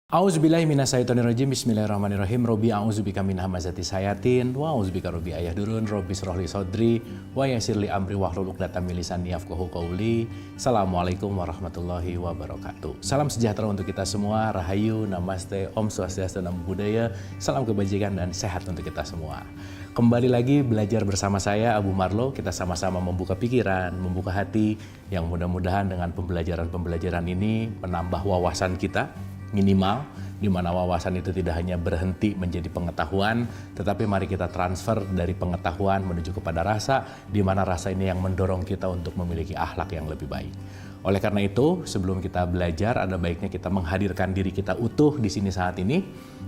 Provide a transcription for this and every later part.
A'udzubillahi minasyaitonirrajim. Bismillahirrahmanirrahim. Robbi a'udzubika min hamazati sayatin wa a'udzubika robbi ayahdurun. Robbi shrahli sadri wa yassirli amri wahlul 'uqdatam min lisani yafqahu qawli. Assalamualaikum warahmatullahi wabarakatuh. Salam sejahtera untuk kita semua. Rahayu, namaste, Om Swastiastu, Namo Buddhaya. Salam kebajikan dan sehat untuk kita semua. Kembali lagi belajar bersama saya Abu Marlo. Kita sama-sama membuka pikiran, membuka hati, yang mudah-mudahan dengan pembelajaran-pembelajaran ini menambah wawasan kita minimal, di mana wawasan itu tidak hanya berhenti menjadi pengetahuan, tetapi mari kita transfer dari pengetahuan menuju kepada rasa, di mana rasa ini yang mendorong kita untuk memiliki akhlak yang lebih baik. Oleh karena itu, sebelum kita belajar, ada baiknya kita menghadirkan diri kita utuh di sini saat ini,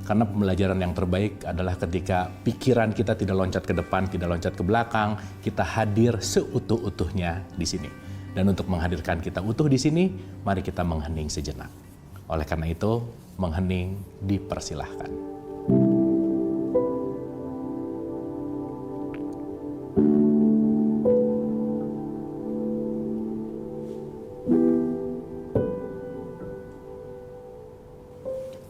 karena pembelajaran yang terbaik adalah ketika pikiran kita tidak loncat ke depan, tidak loncat ke belakang, kita hadir seutuh-utuhnya di sini. Dan untuk menghadirkan kita utuh di sini, mari kita menghening sejenak. Oleh karena itu, menghening dipersilahkan.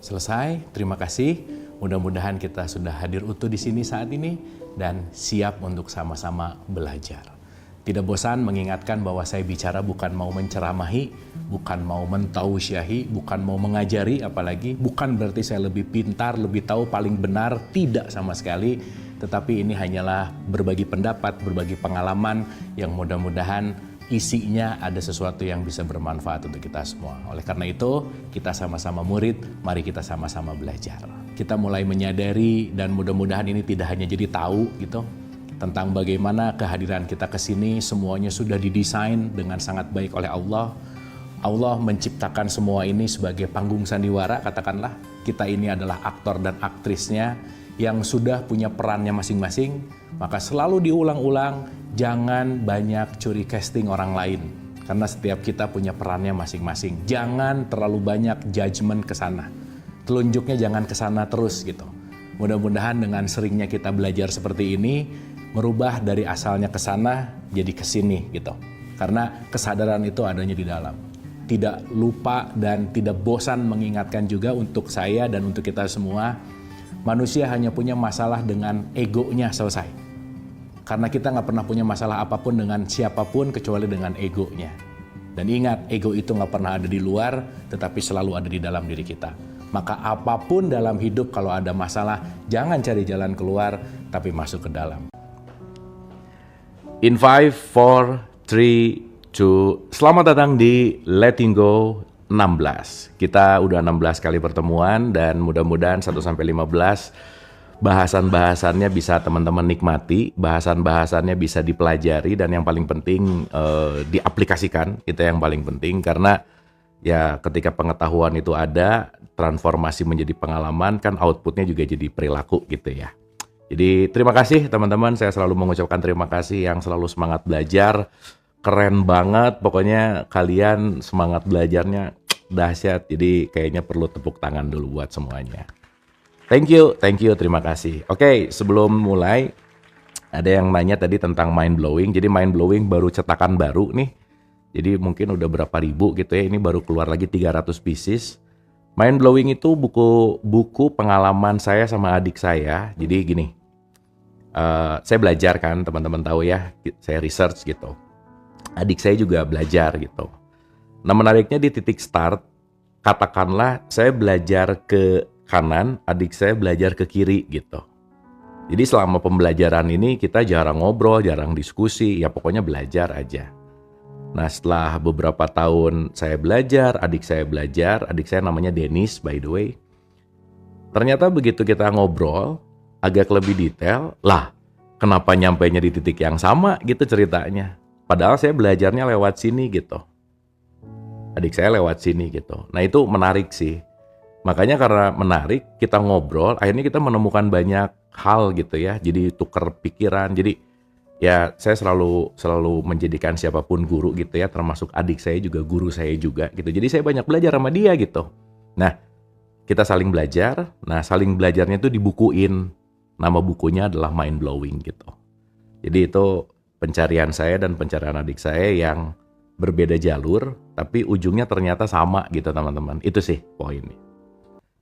Selesai, terima kasih. Mudah-mudahan kita sudah hadir utuh di sini saat ini dan siap untuk sama-sama belajar. Tidak bosan mengingatkan bahwa saya bicara bukan mau menceramahi, bukan mau mentausiahi, bukan mau mengajari, apalagi bukan berarti saya lebih pintar, lebih tahu, paling benar, tidak sama sekali. Tetapi ini hanyalah berbagi pendapat, berbagi pengalaman yang mudah-mudahan isinya ada sesuatu yang bisa bermanfaat untuk kita semua. Oleh karena itu, kita sama-sama murid, mari kita sama-sama belajar. Kita mulai menyadari dan mudah-mudahan ini tidak hanya jadi tahu gitu, tentang bagaimana kehadiran kita ke sini semuanya sudah didesain dengan sangat baik oleh Allah. Allah menciptakan semua ini sebagai panggung sandiwara, katakanlah. Kita ini adalah aktor dan aktrisnya yang sudah punya perannya masing-masing. Maka selalu diulang-ulang, jangan banyak curi casting orang lain. Karena setiap kita punya perannya masing-masing. Jangan terlalu banyak judgement ke sana. Telunjuknya jangan ke sana terus gitu. Mudah-mudahan dengan seringnya kita belajar seperti ini, merubah dari asalnya ke sana jadi ke sini gitu. Karena kesadaran itu adanya di dalam. Tidak lupa dan tidak bosan mengingatkan juga untuk saya dan untuk kita semua, manusia hanya punya masalah dengan egonya selesai. Karena kita nggak pernah punya masalah apapun dengan siapapun kecuali dengan egonya. Dan ingat, ego itu nggak pernah ada di luar, tetapi selalu ada di dalam diri kita. Maka apapun dalam hidup kalau ada masalah, jangan cari jalan keluar, tapi masuk ke dalam. In 5, 4, 3, 2, selamat datang di Letting Go 16. Kita udah 16 kali pertemuan dan mudah-mudahan 1-15 bahasan-bahasannya bisa teman-teman nikmati, bahasan-bahasannya bisa dipelajari dan yang paling penting diaplikasikan, itu yang paling penting karena ya ketika pengetahuan itu ada, transformasi menjadi pengalaman kan outputnya juga jadi perilaku gitu ya. Jadi terima kasih teman-teman, saya selalu mengucapkan terima kasih yang selalu semangat belajar, keren banget, pokoknya kalian semangat belajarnya dahsyat, jadi kayaknya perlu tepuk tangan dulu buat semuanya. Thank you, terima kasih. Oke, sebelum mulai, ada yang nanya tadi tentang mind blowing, jadi mind blowing baru cetakan baru nih, jadi mungkin udah berapa ribu gitu ya, ini baru keluar lagi 300 pieces. Mind blowing itu buku pengalaman saya sama adik saya, jadi gini. Saya belajar kan, teman-teman tahu ya, saya research gitu. Adik saya juga belajar gitu. Nah menariknya di titik start, katakanlah saya belajar ke kanan, adik saya belajar ke kiri gitu. Jadi selama pembelajaran ini kita jarang ngobrol, jarang diskusi, ya pokoknya belajar aja. Nah setelah beberapa tahun saya belajar, adik saya namanya Dennis by the way. Ternyata begitu kita ngobrol, agak lebih detail, lah kenapa nyampainya di titik yang sama gitu ceritanya. Padahal saya belajarnya lewat sini gitu. Adik saya lewat sini gitu. Nah itu menarik sih. Makanya karena menarik, kita ngobrol, akhirnya kita menemukan banyak hal gitu ya. Jadi tukar pikiran, jadi ya saya selalu menjadikan siapapun guru gitu ya. Termasuk adik saya juga guru saya juga gitu. Jadi saya banyak belajar sama dia gitu. Nah kita saling belajar, nah saling belajarnya itu dibukuin. Nama bukunya adalah Mind Blowing gitu. Jadi itu pencarian saya dan pencarian adik saya yang berbeda jalur, tapi ujungnya ternyata sama gitu teman-teman. Itu sih poinnya.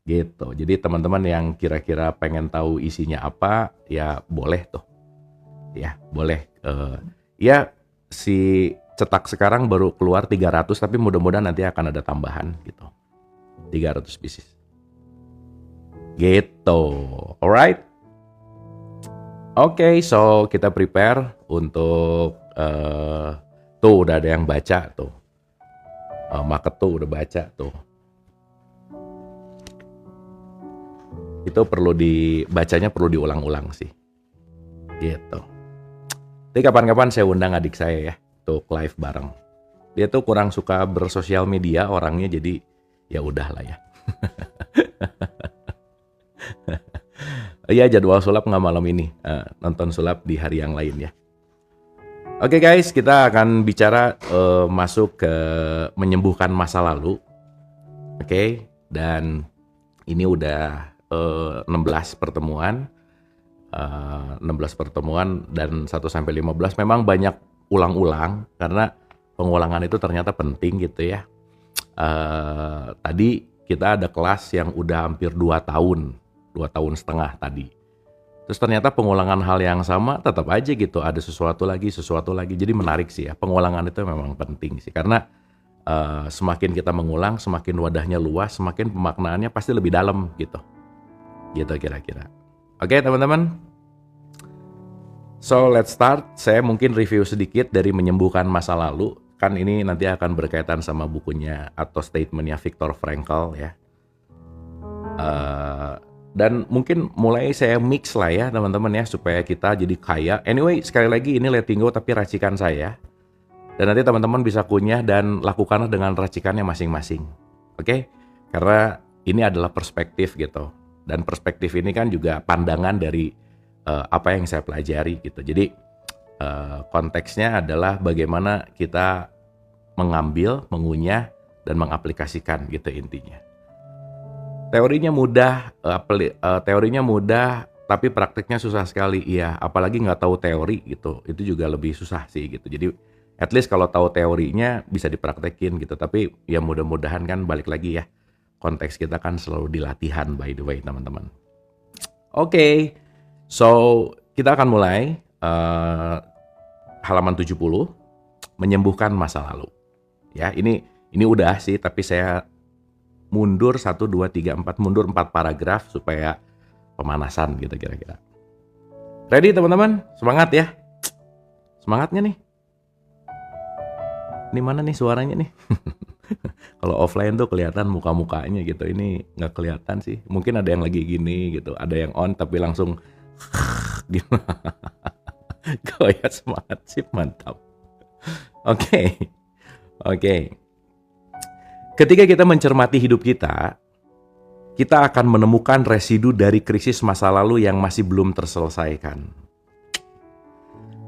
gitu. Jadi teman-teman yang kira-kira pengen tahu isinya apa, ya boleh tuh. Ya, boleh. Ya, si cetak sekarang baru keluar 300, tapi mudah-mudahan nanti akan ada tambahan gitu. 300 pieces. Gitu. Alright? Oke, so kita prepare untuk tuh udah ada yang baca tuh. Market tuh udah baca tuh. Itu perlu dibacanya, perlu diulang-ulang sih. Gitu. Jadi kapan-kapan saya undang adik saya ya untuk live bareng. Dia tuh kurang suka bersosial media orangnya, jadi ya udahlah ya. Iya, jadwal sulap nggak malam ini, nonton sulap di hari yang lain ya. Oke guys, kita akan bicara masuk ke menyembuhkan masa lalu. Oke, dan ini udah 16 pertemuan. 16 pertemuan dan 1-15 memang banyak ulang-ulang karena pengulangan itu ternyata penting gitu ya. Tadi kita ada kelas yang udah hampir 2 tahun setengah tadi. Terus ternyata pengulangan hal yang sama tetap aja gitu, ada sesuatu lagi. Jadi menarik sih ya, pengulangan itu memang penting sih karena semakin kita mengulang, semakin wadahnya luas, semakin pemaknaannya pasti lebih dalam gitu. Gitu kira-kira. Oke teman-teman, so let's start. Saya mungkin review sedikit dari menyembuhkan masa lalu. Kan ini nanti akan berkaitan sama bukunya atau statementnya Viktor Frankl ya. Dan mungkin mulai saya mix lah ya teman-teman ya, supaya kita jadi kaya. Anyway, sekali lagi ini letting go tapi racikan saya. Dan nanti teman-teman bisa kunyah dan lakukanlah dengan racikannya masing-masing. Oke? Karena ini adalah perspektif gitu. Dan perspektif ini kan juga pandangan dari apa yang saya pelajari gitu. Jadi konteksnya adalah bagaimana kita mengambil, mengunyah, dan mengaplikasikan gitu intinya. Teorinya mudah, tapi prakteknya susah sekali. Iya, apalagi nggak tahu teori gitu, itu juga lebih susah sih gitu. Jadi at least kalau tahu teorinya bisa dipraktekin gitu. Tapi ya mudah-mudahan kan balik lagi ya. Konteks kita kan selalu di latihan by the way teman-teman. Oke, so kita akan mulai halaman 70, menyembuhkan masa lalu. Ya, ini udah sih, tapi saya mundur 1, 2, 3, 4, mundur 4 paragraf supaya pemanasan gitu kira-kira. Ready teman-teman? Semangat ya. Semangatnya nih. Ini mana nih suaranya nih? Kalau offline tuh kelihatan muka-mukanya gitu. Ini nggak kelihatan sih. Mungkin ada yang lagi gini gitu. Ada yang on tapi langsung gitu. Goyah semangat sih, mantap. Oke. Ketika kita mencermati hidup kita akan menemukan residu dari krisis masa lalu yang masih belum terselesaikan.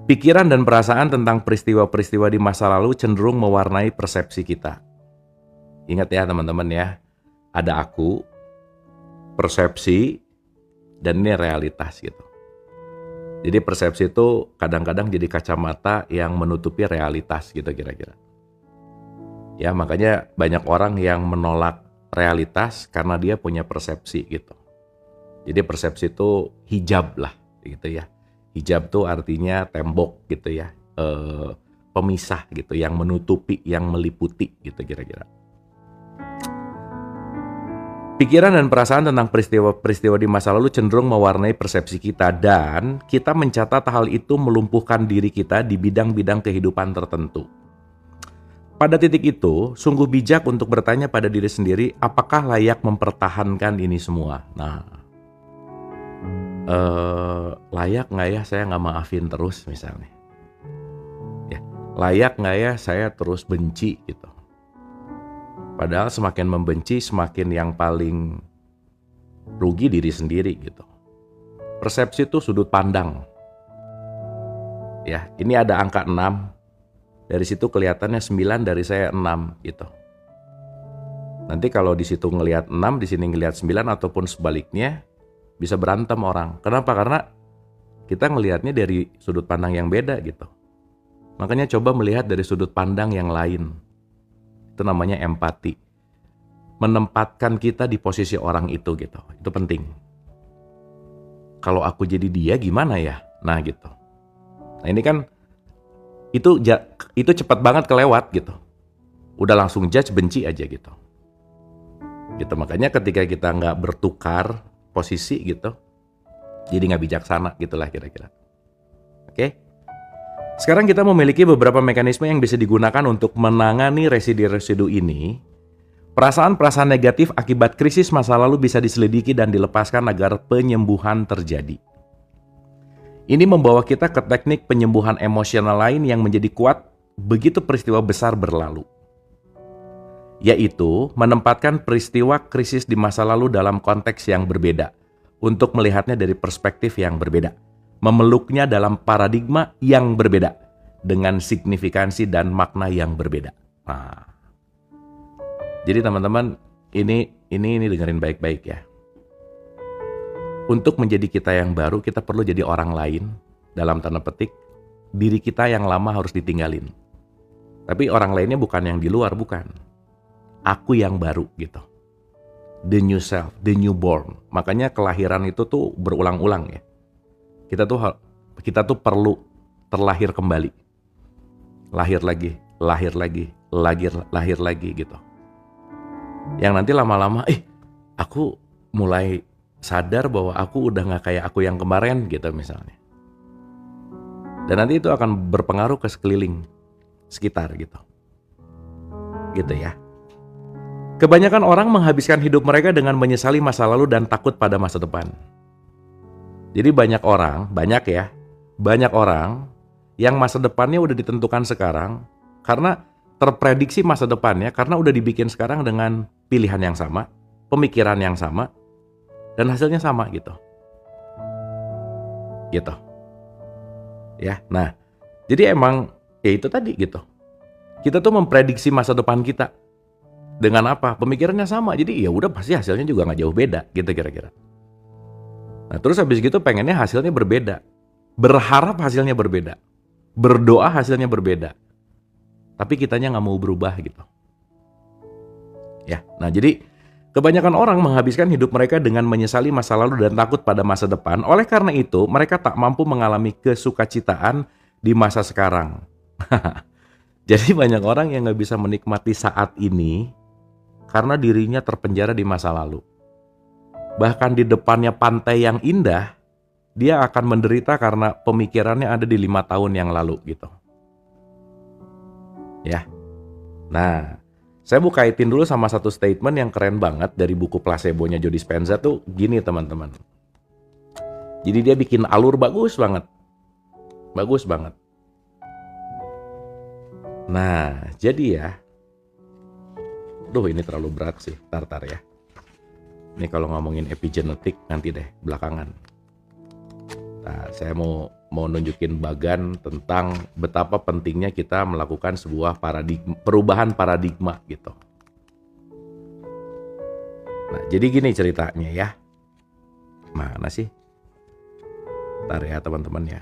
Pikiran dan perasaan tentang peristiwa-peristiwa di masa lalu cenderung mewarnai persepsi kita. Ingat ya teman-teman ya, ada aku, persepsi, dan ini realitas gitu. Jadi persepsi itu kadang-kadang jadi kacamata yang menutupi realitas gitu kira-kira. Ya makanya banyak orang yang menolak realitas karena dia punya persepsi gitu. Jadi persepsi itu hijab lah gitu ya. Hijab tuh artinya tembok gitu ya, pemisah gitu, yang menutupi, yang meliputi gitu kira-kira. Pikiran dan perasaan tentang peristiwa-peristiwa di masa lalu cenderung mewarnai persepsi kita, dan kita mencatat hal itu melumpuhkan diri kita di bidang-bidang kehidupan tertentu. Pada titik itu, sungguh bijak untuk bertanya pada diri sendiri, apakah layak mempertahankan ini semua? Nah, layak nggak ya saya nggak maafin terus misalnya? Ya, layak nggak ya saya terus benci gitu? Padahal semakin membenci, semakin yang paling rugi diri sendiri gitu. Persepsi itu sudut pandang. Ya, ini ada angka 6. Dari situ kelihatannya 9, dari saya 6 gitu. Nanti kalau di situ ngelihat 6, di sini ngelihat 9 ataupun sebaliknya, bisa berantem orang. Kenapa? Karena kita ngelihatnya dari sudut pandang yang beda gitu. Makanya coba melihat dari sudut pandang yang lain. Itu namanya empati. menempatkan kita di posisi orang itu gitu. Itu penting. Kalau aku jadi dia gimana ya? Nah gitu. Nah ini kan itu cepat banget kelewat gitu. Udah langsung judge, benci aja gitu. Gitu, makanya ketika kita nggak bertukar posisi gitu, jadi nggak bijaksana gitulah kira-kira. Oke? Sekarang kita memiliki beberapa mekanisme yang bisa digunakan untuk menangani residu-residu ini. Perasaan-perasaan negatif akibat krisis masa lalu bisa diselidiki dan dilepaskan agar penyembuhan terjadi. Ini membawa kita ke teknik penyembuhan emosional lain yang menjadi kuat begitu peristiwa besar berlalu. Yaitu menempatkan peristiwa krisis di masa lalu dalam konteks yang berbeda untuk melihatnya dari perspektif yang berbeda, memeluknya dalam paradigma yang berbeda dengan signifikansi dan makna yang berbeda. Nah, jadi teman-teman ini dengerin baik-baik ya. Untuk menjadi kita yang baru, kita perlu jadi orang lain, dalam tanda petik, diri kita yang lama harus ditinggalin. Tapi orang lainnya bukan yang di luar, bukan. Aku yang baru gitu. The new self, the newborn. Makanya kelahiran itu tuh berulang-ulang ya. Kita tuh perlu terlahir kembali. Lahir lagi, lahir lagi gitu. Yang nanti lama-lama, aku mulai sadar bahwa aku udah gak kayak aku yang kemarin gitu misalnya. Dan nanti itu akan berpengaruh ke sekeliling, sekitar gitu. Gitu ya. Kebanyakan orang menghabiskan hidup mereka dengan menyesali masa lalu dan takut pada masa depan. Jadi banyak orang yang masa depannya udah ditentukan sekarang karena terprediksi masa depannya karena udah dibikin sekarang dengan pilihan yang sama, pemikiran yang sama, dan hasilnya sama gitu. Gitu. Ya, nah, jadi emang ya itu tadi gitu. Kita tuh memprediksi masa depan kita. Dengan apa? Pemikirannya sama. Jadi ya udah pasti hasilnya juga nggak jauh beda gitu kira-kira. Nah terus habis gitu pengennya hasilnya berbeda. Berharap hasilnya berbeda. Berdoa hasilnya berbeda. Tapi kitanya nggak mau berubah gitu. Ya, nah jadi kebanyakan orang menghabiskan hidup mereka dengan menyesali masa lalu dan takut pada masa depan. Oleh karena itu mereka tak mampu mengalami kesukacitaan di masa sekarang. Jadi banyak orang yang nggak bisa menikmati saat ini karena dirinya terpenjara di masa lalu. Bahkan di depannya pantai yang indah, dia akan menderita karena pemikirannya ada di 5 tahun yang lalu gitu. Ya. Nah, saya mau kaitin dulu sama satu statement yang keren banget dari buku Placebo-nya Joe Dispenza tuh gini teman-teman. Jadi dia bikin alur bagus banget. Bagus banget. Nah, jadi ya. Ini terlalu berat sih, tar ya. Ini kalau ngomongin epigenetik nanti deh, belakangan. Nah, saya mau nunjukin bagan tentang betapa pentingnya kita melakukan sebuah perubahan paradigma gitu. Nah, jadi gini ceritanya ya. Mana sih? Ntar ya teman-teman ya.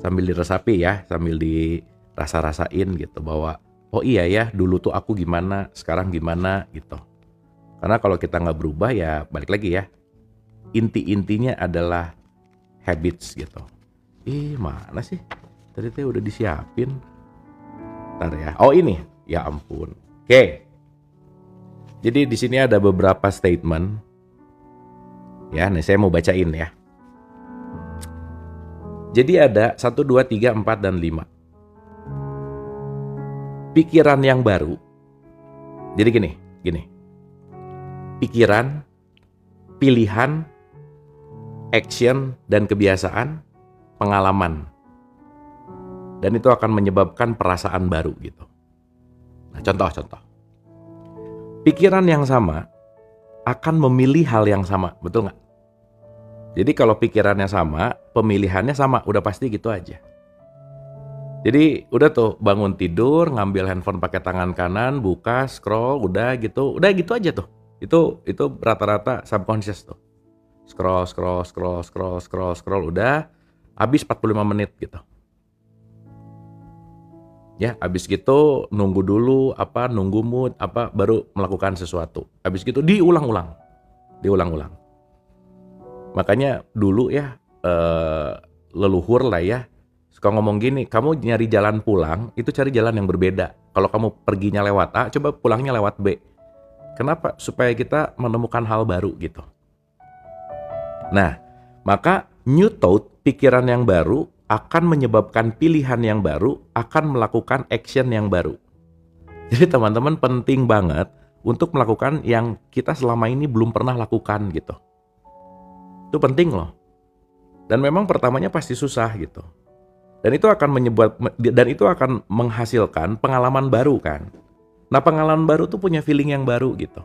Sambil diresapi ya, sambil dirasa-rasain gitu bahwa oh iya ya, dulu tuh aku gimana, sekarang gimana gitu. Karena kalau kita nggak berubah ya balik lagi ya. Inti-intinya adalah habits gitu. Mana sih? Tadi udah disiapin. Ntar ya. Oh ini, ya ampun. Oke. Jadi di sini ada beberapa statement. Ya, nih saya mau bacain ya. Jadi ada 1, 2, 3, 4, dan 5. Pikiran yang baru. Jadi gini. Pikiran, pilihan, action, dan kebiasaan, pengalaman. Dan itu akan menyebabkan perasaan baru gitu. Nah, contoh. Pikiran yang sama akan memilih hal yang sama, betul nggak? Jadi kalau pikirannya sama, pemilihannya sama, udah pasti gitu aja. Jadi udah tuh bangun tidur, ngambil handphone pakai tangan kanan, buka, scroll, udah gitu aja tuh. Itu rata-rata subconscious tuh. Scroll, udah habis 45 menit gitu. Ya, habis gitu nunggu dulu nunggu mood baru melakukan sesuatu. Habis gitu diulang-ulang, diulang-ulang. Makanya dulu ya leluhur lah ya suka ngomong gini, kamu nyari jalan pulang itu cari jalan yang berbeda. Kalau kamu perginya lewat A, coba pulangnya lewat B. Kenapa? Supaya kita menemukan hal baru gitu. Nah, maka new thought, pikiran yang baru akan menyebabkan pilihan yang baru, akan melakukan action yang baru. Jadi teman-teman penting banget untuk melakukan yang kita selama ini belum pernah lakukan gitu. Itu penting loh. Dan memang pertamanya pasti susah gitu. Dan itu akan menghasilkan pengalaman baru kan. Nah, pengalaman baru tuh punya feeling yang baru gitu.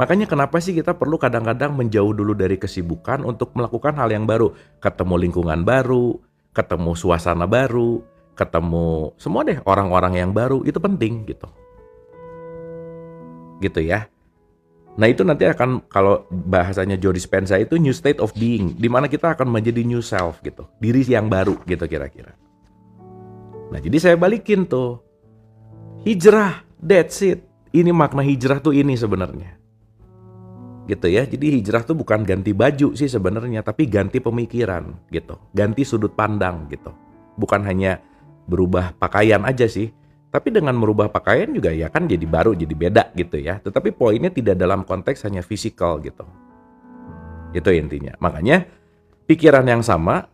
Makanya kenapa sih kita perlu kadang-kadang menjauh dulu dari kesibukan untuk melakukan hal yang baru. Ketemu lingkungan baru, ketemu suasana baru, ketemu semua deh orang-orang yang baru, itu penting gitu. Gitu ya. Nah itu nanti akan, kalau bahasanya Joe Dispenza itu new state of being, di mana kita akan menjadi new self gitu, diri yang baru gitu kira-kira. Nah jadi saya balikin tuh, hijrah, that's it. Ini makna hijrah tuh ini sebenarnya. Gitu ya, jadi hijrah tuh bukan ganti baju sih sebenarnya, tapi ganti pemikiran gitu, ganti sudut pandang gitu. Bukan hanya berubah pakaian aja sih, tapi dengan merubah pakaian juga ya kan jadi baru, jadi beda gitu ya. Tetapi poinnya tidak dalam konteks hanya fisikal gitu. Itu intinya. Makanya pikiran yang sama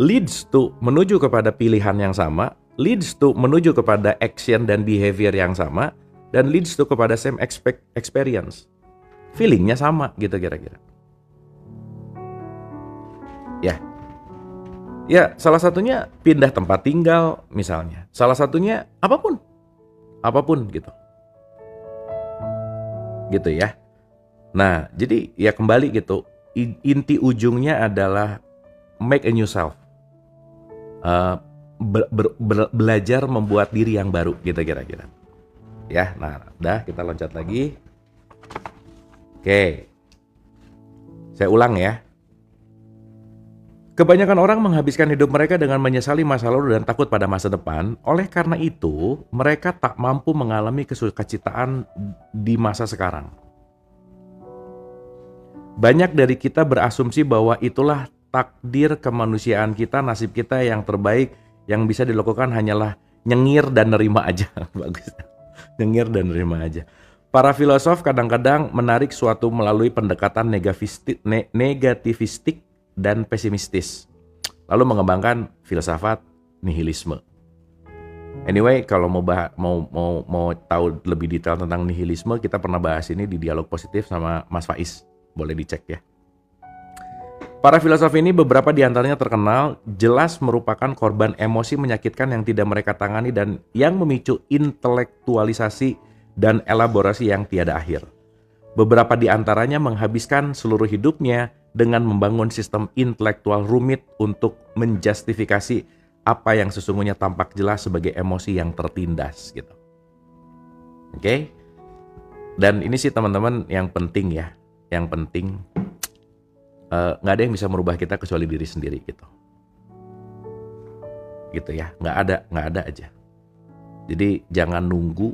leads to menuju kepada pilihan yang sama, leads to menuju kepada action dan behavior yang sama, dan leads to kepada same experience. Feelingnya sama gitu kira-kira. Ya, salah satunya pindah tempat tinggal misalnya. Salah satunya apapun gitu. Gitu ya. Nah, jadi ya kembali gitu. Inti ujungnya adalah make a new self. Belajar membuat diri yang baru gitu kira-kira. Ya, nah, udah kita loncat lagi. Oke. Saya ulang ya. Kebanyakan orang menghabiskan hidup mereka dengan menyesali masa lalu dan takut pada masa depan. Oleh karena itu, mereka tak mampu mengalami kesukacitaan di masa sekarang. Banyak dari kita berasumsi bahwa itulah takdir kemanusiaan kita, nasib kita yang terbaik, yang bisa dilakukan hanyalah nyengir dan nerima aja. Bagus. Nyengir dan nerima aja. Para filosof kadang-kadang menarik suatu melalui pendekatan negativistik dan pesimistis, lalu mengembangkan filsafat nihilisme. Anyway, kalau mau tahu lebih detail tentang nihilisme, kita pernah bahas ini di Dialog Positif sama Mas Faiz, boleh dicek ya. Para filosof ini beberapa diantaranya terkenal jelas merupakan korban emosi menyakitkan yang tidak mereka tangani dan yang memicu intelektualisasi dan elaborasi yang tiada akhir. Beberapa di antaranya menghabiskan seluruh hidupnya dengan membangun sistem intelektual rumit untuk menjustifikasi apa yang sesungguhnya tampak jelas sebagai emosi yang tertindas gitu. Oke? Dan ini sih teman-teman yang penting ya, yang penting nggak ada yang bisa merubah kita kecuali diri sendiri gitu. Gitu ya, nggak ada aja. Jadi jangan nunggu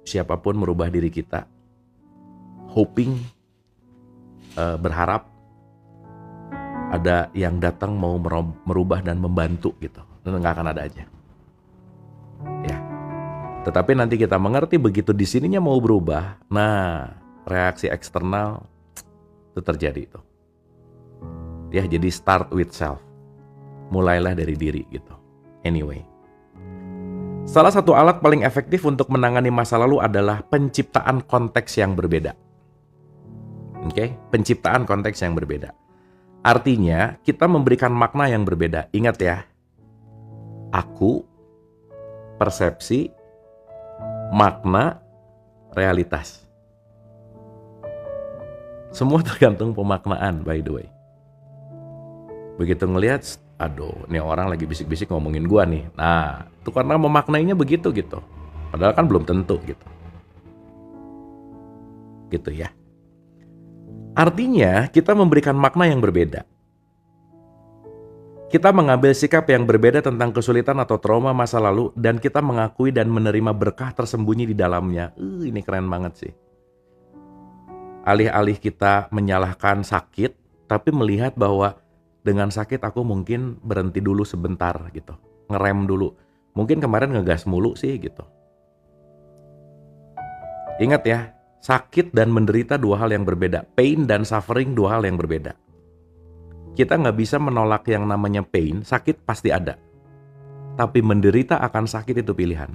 siapapun merubah diri kita, hoping, berharap ada yang datang mau merubah dan membantu gitu. Nggak akan ada aja. Ya. Tetapi nanti kita mengerti begitu di sininya mau berubah, nah reaksi eksternal itu terjadi itu. Ya, jadi start with self. Mulailah dari diri gitu. Anyway. Salah satu alat paling efektif untuk menangani masa lalu adalah penciptaan konteks yang berbeda. Oke, penciptaan konteks yang berbeda. Artinya, kita memberikan makna yang berbeda. Ingat ya, aku, persepsi, makna, realitas. Semua tergantung pemaknaan, by the way. Begitu ngelihat, aduh, ini orang lagi bisik-bisik ngomongin gua nih. Nah, itu karena memaknainya begitu gitu. Padahal kan belum tentu gitu. Gitu ya. Artinya kita memberikan makna yang berbeda. Kita mengambil sikap yang berbeda tentang kesulitan atau trauma masa lalu dan kita mengakui dan menerima berkah tersembunyi di dalamnya. Ini keren banget sih. Alih-alih kita menyalahkan sakit, tapi melihat bahwa dengan sakit aku mungkin berhenti dulu sebentar gitu. Ngerem dulu. Mungkin kemarin ngegas mulu sih gitu. Ingat ya, sakit dan menderita dua hal yang berbeda. Pain dan suffering dua hal yang berbeda. Kita nggak bisa menolak yang namanya pain, sakit pasti ada. Tapi menderita akan sakit itu pilihan.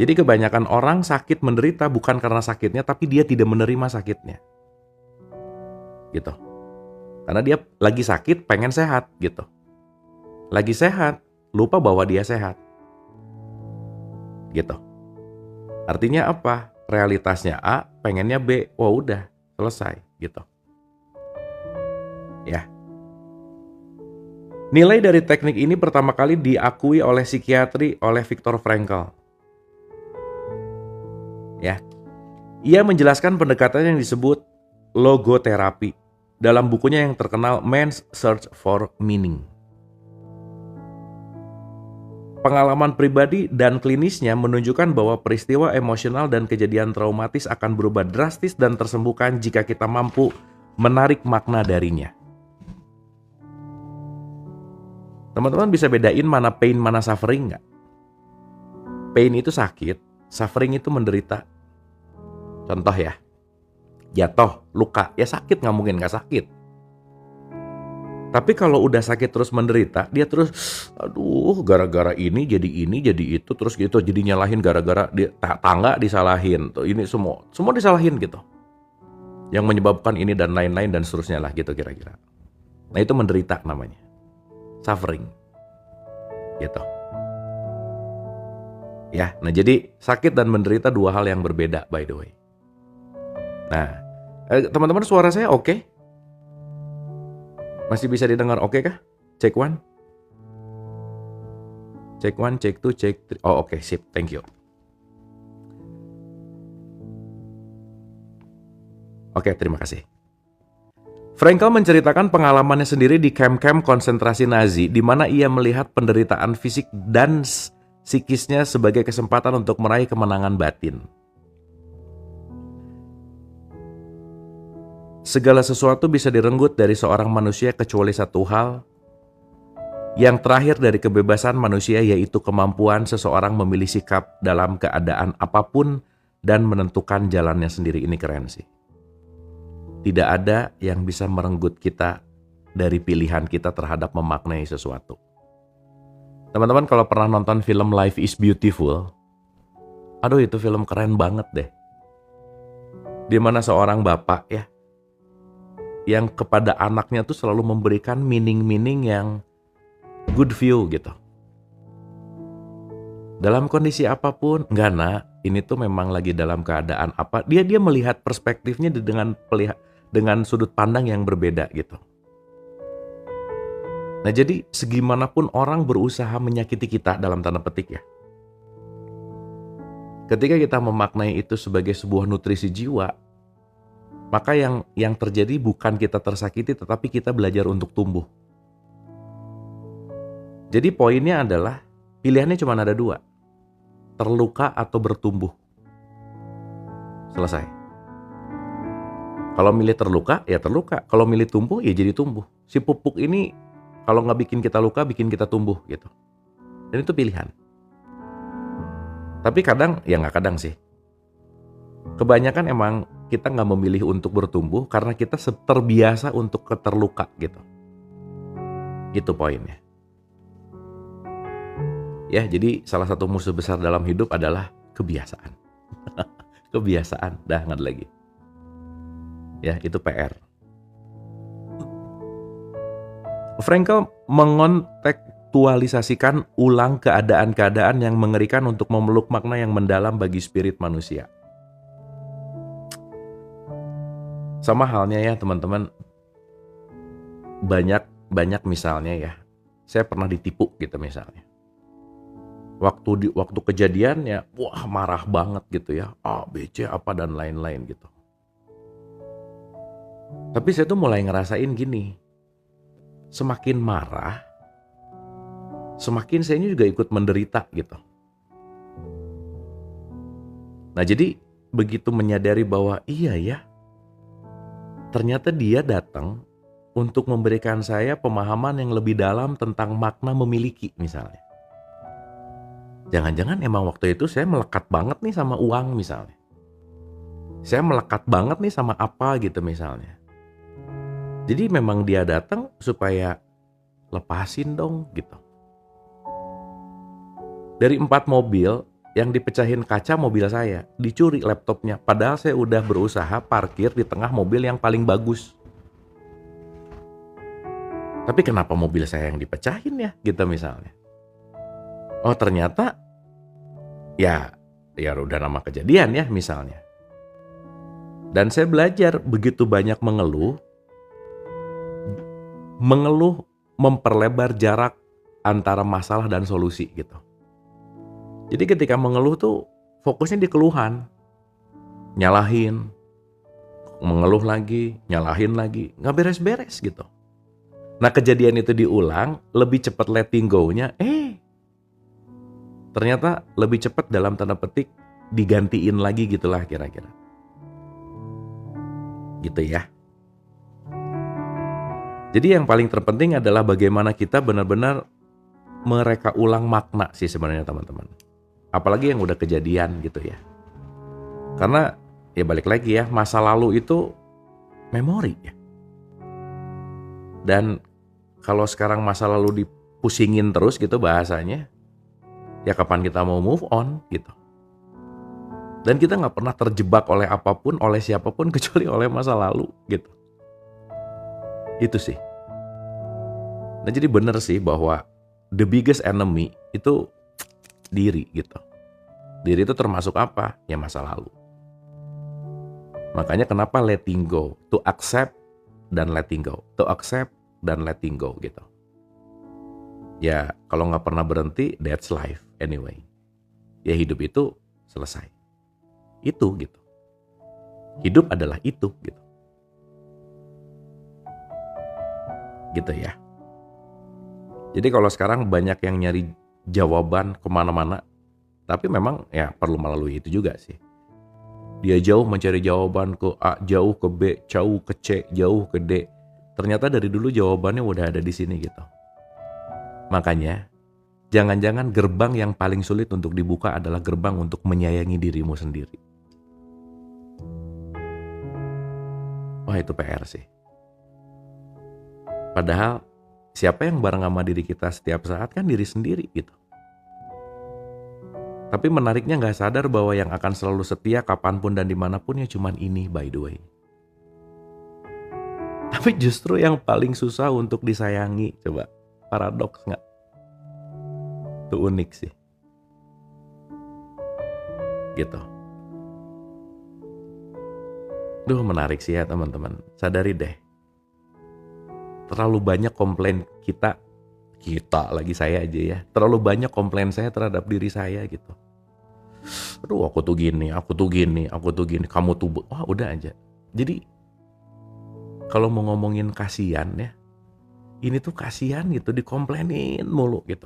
Jadi kebanyakan orang sakit menderita bukan karena sakitnya, tapi dia tidak menerima sakitnya. Gitu. Karena dia lagi sakit, pengen sehat gitu. Lagi sehat, lupa bahwa dia sehat. Gitu. Artinya apa? Realitasnya A, pengennya B. Wah udah, selesai gitu. Ya. Nilai dari teknik ini pertama kali diakui oleh psikiatri oleh Viktor Frankl. Ya. Ia menjelaskan pendekatan yang disebut logoterapi dalam bukunya yang terkenal Man's Search for Meaning. Pengalaman pribadi dan klinisnya menunjukkan bahwa peristiwa emosional dan kejadian traumatis akan berubah drastis dan tersembuhkan jika kita mampu menarik makna darinya. Teman-teman bisa bedain mana pain, mana suffering nggak? Pain itu sakit, suffering itu menderita. Contoh ya, jatuh, luka, ya sakit, nggak mungkin nggak sakit. Tapi kalau udah sakit terus menderita, dia terus, aduh gara-gara ini jadi itu, terus gitu, jadi nyalahin gara-gara tangga disalahin, tuh ini semua disalahin gitu. Yang menyebabkan ini dan lain-lain dan seterusnya lah gitu kira-kira. Nah itu menderita namanya. Suffering gitu ya. Nah jadi sakit dan menderita dua hal yang berbeda by the way. Nah teman-teman suara saya oke? Masih bisa didengar oke kah? Check 1 check 1 check 2 check 3. Oh oke, sip, thank you. Oke, terima kasih. Frankl menceritakan pengalamannya sendiri di kamp-kamp konsentrasi Nazi, di mana ia melihat penderitaan fisik dan psikisnya sebagai kesempatan untuk meraih kemenangan batin. Segala sesuatu bisa direnggut dari seorang manusia kecuali satu hal. Yang terakhir dari kebebasan manusia yaitu kemampuan seseorang memilih sikap dalam keadaan apapun dan menentukan jalannya sendiri. Ini keren sih. Tidak ada yang bisa merenggut kita dari pilihan kita terhadap memaknai sesuatu. Teman-teman kalau pernah nonton film Life is Beautiful, aduh itu film keren banget deh. Di mana seorang bapak ya, yang kepada anaknya tuh selalu memberikan meaning-meaning yang good view gitu. Dalam kondisi apapun, enggak nak, ini tuh memang lagi dalam keadaan apa, dia melihat perspektifnya dengan sudut pandang yang berbeda gitu. Nah jadi segimanapun orang berusaha menyakiti kita dalam tanda petik ya, ketika kita memaknai itu sebagai sebuah nutrisi jiwa, maka yang terjadi bukan kita tersakiti tetapi kita belajar untuk tumbuh. Jadi poinnya adalah pilihannya cuma ada dua, terluka atau bertumbuh. Selesai. Kalau milih terluka, ya terluka. Kalau milih tumbuh, ya jadi tumbuh. Si pupuk ini kalau nggak bikin kita luka, bikin kita tumbuh gitu. Dan itu pilihan. Tapi kadang, ya nggak kadang sih. Kebanyakan emang kita nggak memilih untuk bertumbuh karena kita terbiasa untuk terluka gitu. Itu poinnya. Ya, jadi salah satu musuh besar dalam hidup adalah kebiasaan. Kebiasaan, dah nggak ada lagi. Ya, itu PR. Frankl mengontekstualisasikan ulang keadaan-keadaan yang mengerikan untuk memeluk makna yang mendalam bagi spirit manusia. Sama halnya ya teman-teman, banyak misalnya ya, saya pernah ditipu gitu misalnya. Waktu kejadian ya, wah marah banget gitu ya, A, B, C, apa dan lain-lain gitu. Tapi saya tuh mulai ngerasain gini, semakin marah, semakin saya juga ikut menderita gitu. Nah jadi begitu menyadari bahwa iya ya, ternyata dia datang untuk memberikan saya pemahaman yang lebih dalam tentang makna memiliki misalnya. Jangan-jangan emang waktu itu saya melekat banget nih sama uang misalnya. Saya melekat banget nih sama apa gitu misalnya. Jadi memang dia datang supaya lepasin dong gitu. Dari 4 mobil yang dipecahin kaca mobil saya, dicuri laptopnya. Padahal saya udah berusaha parkir di tengah mobil yang paling bagus. Tapi kenapa mobil saya yang dipecahin ya gitu misalnya. Oh ternyata ya udah nama kejadian ya misalnya. Dan saya belajar begitu banyak mengeluh memperlebar jarak antara masalah dan solusi gitu. Jadi ketika mengeluh tuh fokusnya di keluhan. Nyalahin, mengeluh lagi, nyalahin lagi, nggak beres-beres gitu. Nah kejadian itu diulang, lebih cepat letting go-nya, ternyata lebih cepat dalam tanda petik digantiin lagi gitulah kira-kira. Gitu ya. Jadi yang paling terpenting adalah bagaimana kita benar-benar mereka ulang makna sih sebenarnya teman-teman. Apalagi yang udah kejadian gitu ya. Karena ya balik lagi ya, masa lalu itu memori ya. Dan kalau sekarang masa lalu dipusingin terus gitu bahasanya, ya kapan kita mau move on gitu. Dan kita gak pernah terjebak oleh apapun, oleh siapapun kecuali oleh masa lalu gitu. Itu sih. Nah jadi bener sih bahwa the biggest enemy itu diri gitu. Diri itu termasuk apa? Ya masa lalu. Makanya kenapa letting go? To accept dan letting go. To accept dan letting go gitu. Ya kalau gak pernah berhenti, that's life anyway. Ya hidup itu selesai. Itu gitu. Hidup adalah itu gitu. Gitu ya. Jadi kalau sekarang banyak yang nyari jawaban kemana-mana, tapi memang ya perlu melalui itu juga sih. Dia jauh mencari jawaban ke A, jauh ke B, jauh ke C, jauh ke D. Ternyata dari dulu jawabannya udah ada di sini gitu. Makanya, jangan-jangan gerbang yang paling sulit untuk dibuka adalah gerbang untuk menyayangi dirimu sendiri. Wah itu PR sih. Padahal siapa yang bareng sama diri kita setiap saat kan diri sendiri gitu. Tapi menariknya gak sadar bahwa yang akan selalu setia kapanpun dan dimanapun ya cuman ini by the way. Tapi justru yang paling susah untuk disayangi, coba paradoks gak? Itu unik sih. Gitu. Duh menarik sih ya teman-teman. Sadari deh. Terlalu banyak komplain kita lagi saya aja ya. Terlalu banyak komplain saya terhadap diri saya gitu. Aduh aku tuh gini, kamu tuh, wah udah aja. Jadi kalau mau ngomongin kasihan ya, ini tuh kasihan gitu, dikomplainin mulu gitu.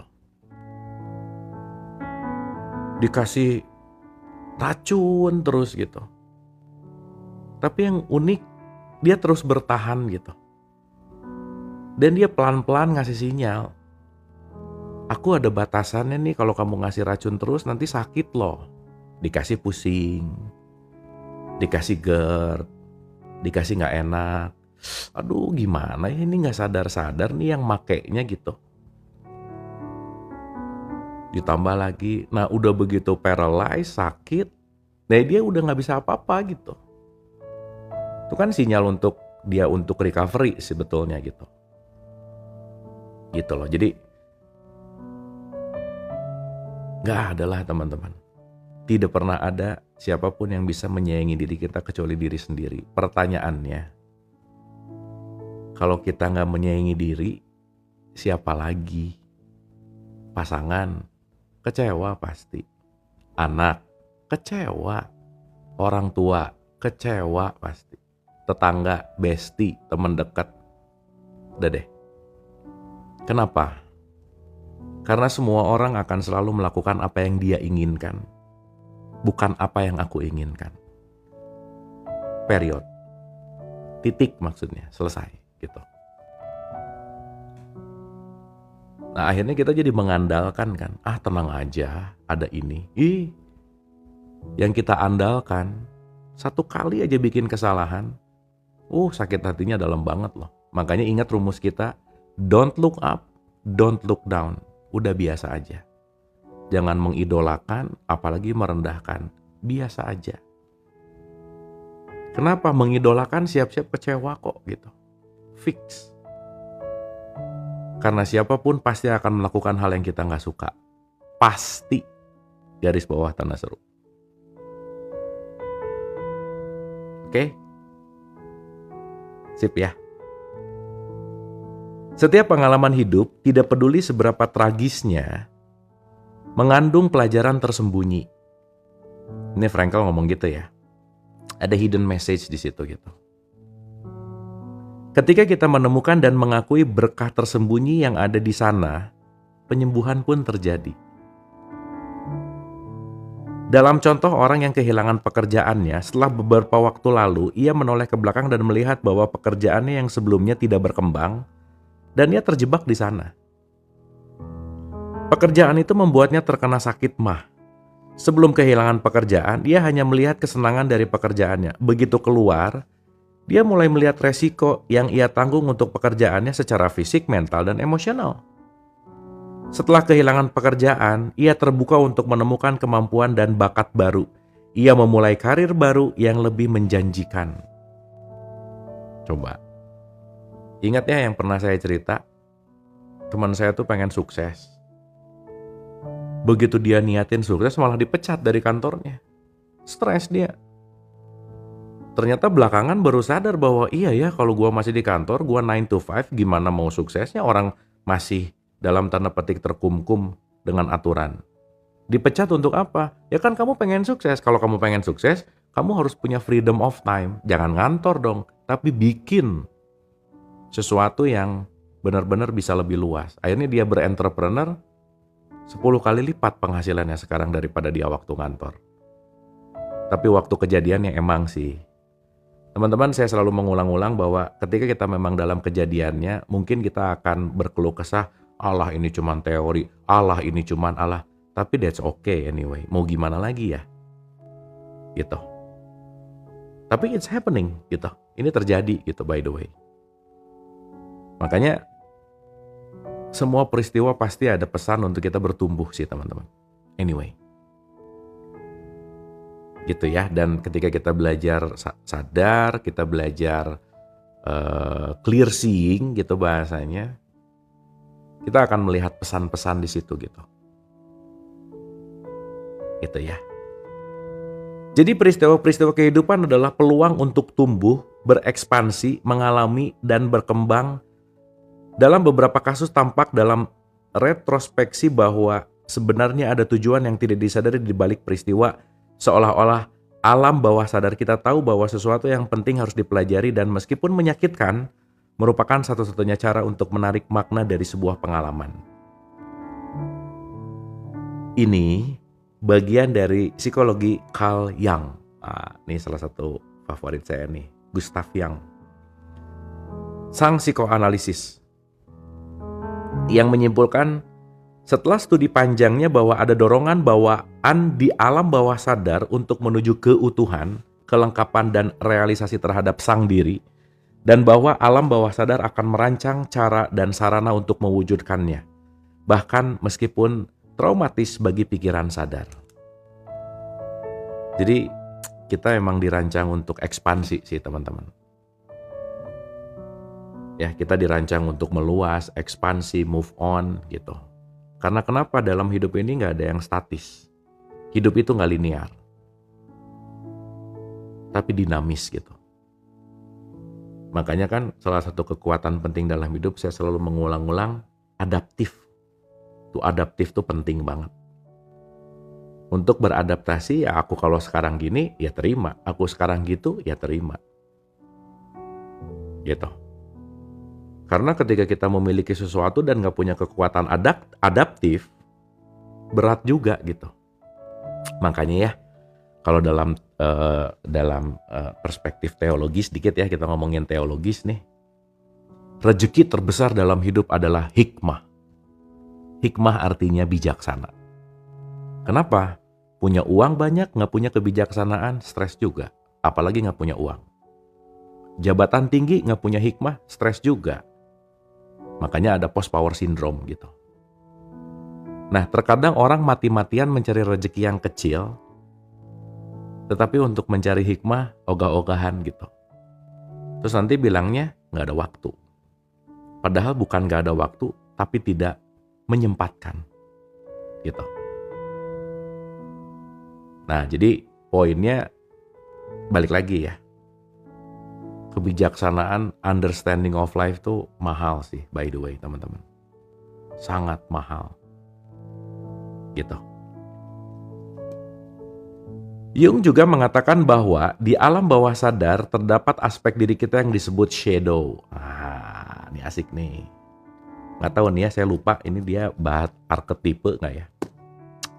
Dikasih racun terus gitu. Tapi yang unik, dia terus bertahan gitu. Dan dia pelan-pelan ngasih sinyal. Aku ada batasannya nih, kalau kamu ngasih racun terus nanti sakit loh. Dikasih pusing, dikasih GERD, dikasih gak enak. Aduh gimana ya, ini gak sadar-sadar nih yang makainya gitu. Ditambah lagi, nah udah begitu paralyzed, sakit. Nah dia udah gak bisa apa-apa gitu. Itu kan sinyal untuk dia untuk recovery sebetulnya gitu. Gitu loh. Jadi gak ada lah teman-teman. Tidak pernah ada siapapun yang bisa menyayangi diri kita kecuali diri sendiri. Pertanyaannya, kalau kita gak menyayangi diri, siapa lagi? Pasangan, kecewa pasti. Anak, kecewa. Orang tua, kecewa pasti. Tetangga, bestie, teman dekat. Udah deh. Kenapa? Karena semua orang akan selalu melakukan apa yang dia inginkan, bukan apa yang aku inginkan. Period. Titik maksudnya, selesai gitu. Nah, akhirnya kita jadi mengandalkan kan, tenang aja, ada ini. Yang kita andalkan, satu kali aja bikin kesalahan, sakit hatinya dalam banget loh. Makanya ingat rumus kita, don't look up, don't look down. Udah biasa aja. Jangan mengidolakan, apalagi merendahkan. Biasa aja. Kenapa? Mengidolakan siap-siap kecewa kok gitu. Fix. Karena siapapun pasti akan melakukan hal yang kita nggak suka. Pasti. Garis bawah tanda seru. Oke? Sip ya. Setiap pengalaman hidup, tidak peduli seberapa tragisnya, mengandung pelajaran tersembunyi. Ini Frankl ngomong gitu ya. Ada hidden message di situ gitu. Ketika kita menemukan dan mengakui berkah tersembunyi yang ada di sana, penyembuhan pun terjadi. Dalam contoh orang yang kehilangan pekerjaannya, setelah beberapa waktu lalu, ia menoleh ke belakang dan melihat bahwa pekerjaannya yang sebelumnya tidak berkembang, dan ia terjebak di sana. Pekerjaan itu membuatnya terkena sakit mah. Sebelum kehilangan pekerjaan, dia hanya melihat kesenangan dari pekerjaannya. Begitu keluar, dia mulai melihat resiko yang ia tanggung untuk pekerjaannya secara fisik, mental, dan emosional. Setelah kehilangan pekerjaan, ia terbuka untuk menemukan kemampuan dan bakat baru. Ia memulai karir baru yang lebih menjanjikan. Coba. Ingat ya yang pernah saya cerita, teman saya tuh pengen sukses. Begitu dia niatin sukses malah dipecat dari kantornya. Stres dia. Ternyata belakangan baru sadar bahwa iya ya kalau gua masih di kantor, gua 9 to 5, gimana mau suksesnya orang masih dalam tanda petik terkumkum dengan aturan. Dipecat untuk apa? Ya kan kamu pengen sukses. Kalau kamu pengen sukses, kamu harus punya freedom of time. Jangan ngantor dong, tapi bikin sesuatu yang benar-benar bisa lebih luas. Akhirnya dia berentrepreneur 10 kali lipat penghasilannya sekarang daripada dia waktu ngantor. Tapi waktu kejadiannya emang sih. Teman-teman, saya selalu mengulang-ulang bahwa ketika kita memang dalam kejadiannya, mungkin kita akan berkeluh kesah, Allah ini cuman teori, Allah ini cuman Allah. Tapi that's okay anyway. Mau gimana lagi ya? Gitu. Tapi it's happening gitu. Ini terjadi gitu by the way. Makanya semua peristiwa pasti ada pesan untuk kita bertumbuh sih teman-teman. Anyway. Gitu ya. Dan ketika kita belajar sadar, kita belajar clear seeing gitu bahasanya, kita akan melihat pesan-pesan di situ gitu. Gitu ya. Jadi peristiwa-peristiwa kehidupan adalah peluang untuk tumbuh, berekspansi, mengalami, dan berkembang. Dalam beberapa kasus tampak dalam retrospeksi bahwa sebenarnya ada tujuan yang tidak disadari di balik peristiwa, seolah-olah alam bawah sadar kita tahu bahwa sesuatu yang penting harus dipelajari dan meskipun menyakitkan, merupakan satu-satunya cara untuk menarik makna dari sebuah pengalaman. Ini bagian dari psikologi Carl Jung. Ini salah satu favorit saya nih, Gustav Jung. Sang psikoanalisis yang menyimpulkan setelah studi panjangnya bahwa ada dorongan bawaan di alam bawah sadar untuk menuju keutuhan, kelengkapan, dan realisasi terhadap sang diri, dan bahwa alam bawah sadar akan merancang cara dan sarana untuk mewujudkannya, bahkan meskipun traumatis bagi pikiran sadar. Jadi kita emang dirancang untuk ekspansi sih teman-teman. Ya, kita dirancang untuk meluas, ekspansi, move on gitu. Karena kenapa dalam hidup ini nggak ada yang statis. Hidup itu nggak linear. Tapi dinamis gitu. Makanya kan salah satu kekuatan penting dalam hidup saya selalu mengulang-ulang adaptif. Tuh adaptif tuh penting banget. Untuk beradaptasi ya aku kalau sekarang gini ya terima. Aku sekarang gitu ya terima. Gitu. Karena ketika kita memiliki sesuatu dan nggak punya kekuatan adaptif, berat juga gitu. Makanya ya, kalau dalam perspektif teologis sedikit ya, kita ngomongin teologis nih. Rezeki terbesar dalam hidup adalah hikmah. Hikmah artinya bijaksana. Kenapa? Punya uang banyak, nggak punya kebijaksanaan, stres juga. Apalagi nggak punya uang. Jabatan tinggi, nggak punya hikmah, stres juga. Makanya ada post power syndrome gitu. Nah, terkadang orang mati-matian mencari rezeki yang kecil, tetapi untuk mencari hikmah, ogah-ogahan gitu. Terus nanti bilangnya nggak ada waktu. Padahal bukan nggak ada waktu, tapi tidak menyempatkan. Gitu. Nah, jadi poinnya balik lagi ya. Kebijaksanaan, understanding of life tuh mahal sih, by the way, teman-teman. Sangat mahal. Gitu. Jung juga mengatakan bahwa di alam bawah sadar terdapat aspek diri kita yang disebut shadow. Ini asik nih. Nggak tahu nih ya, saya lupa ini dia bahas arketipe nggak ya?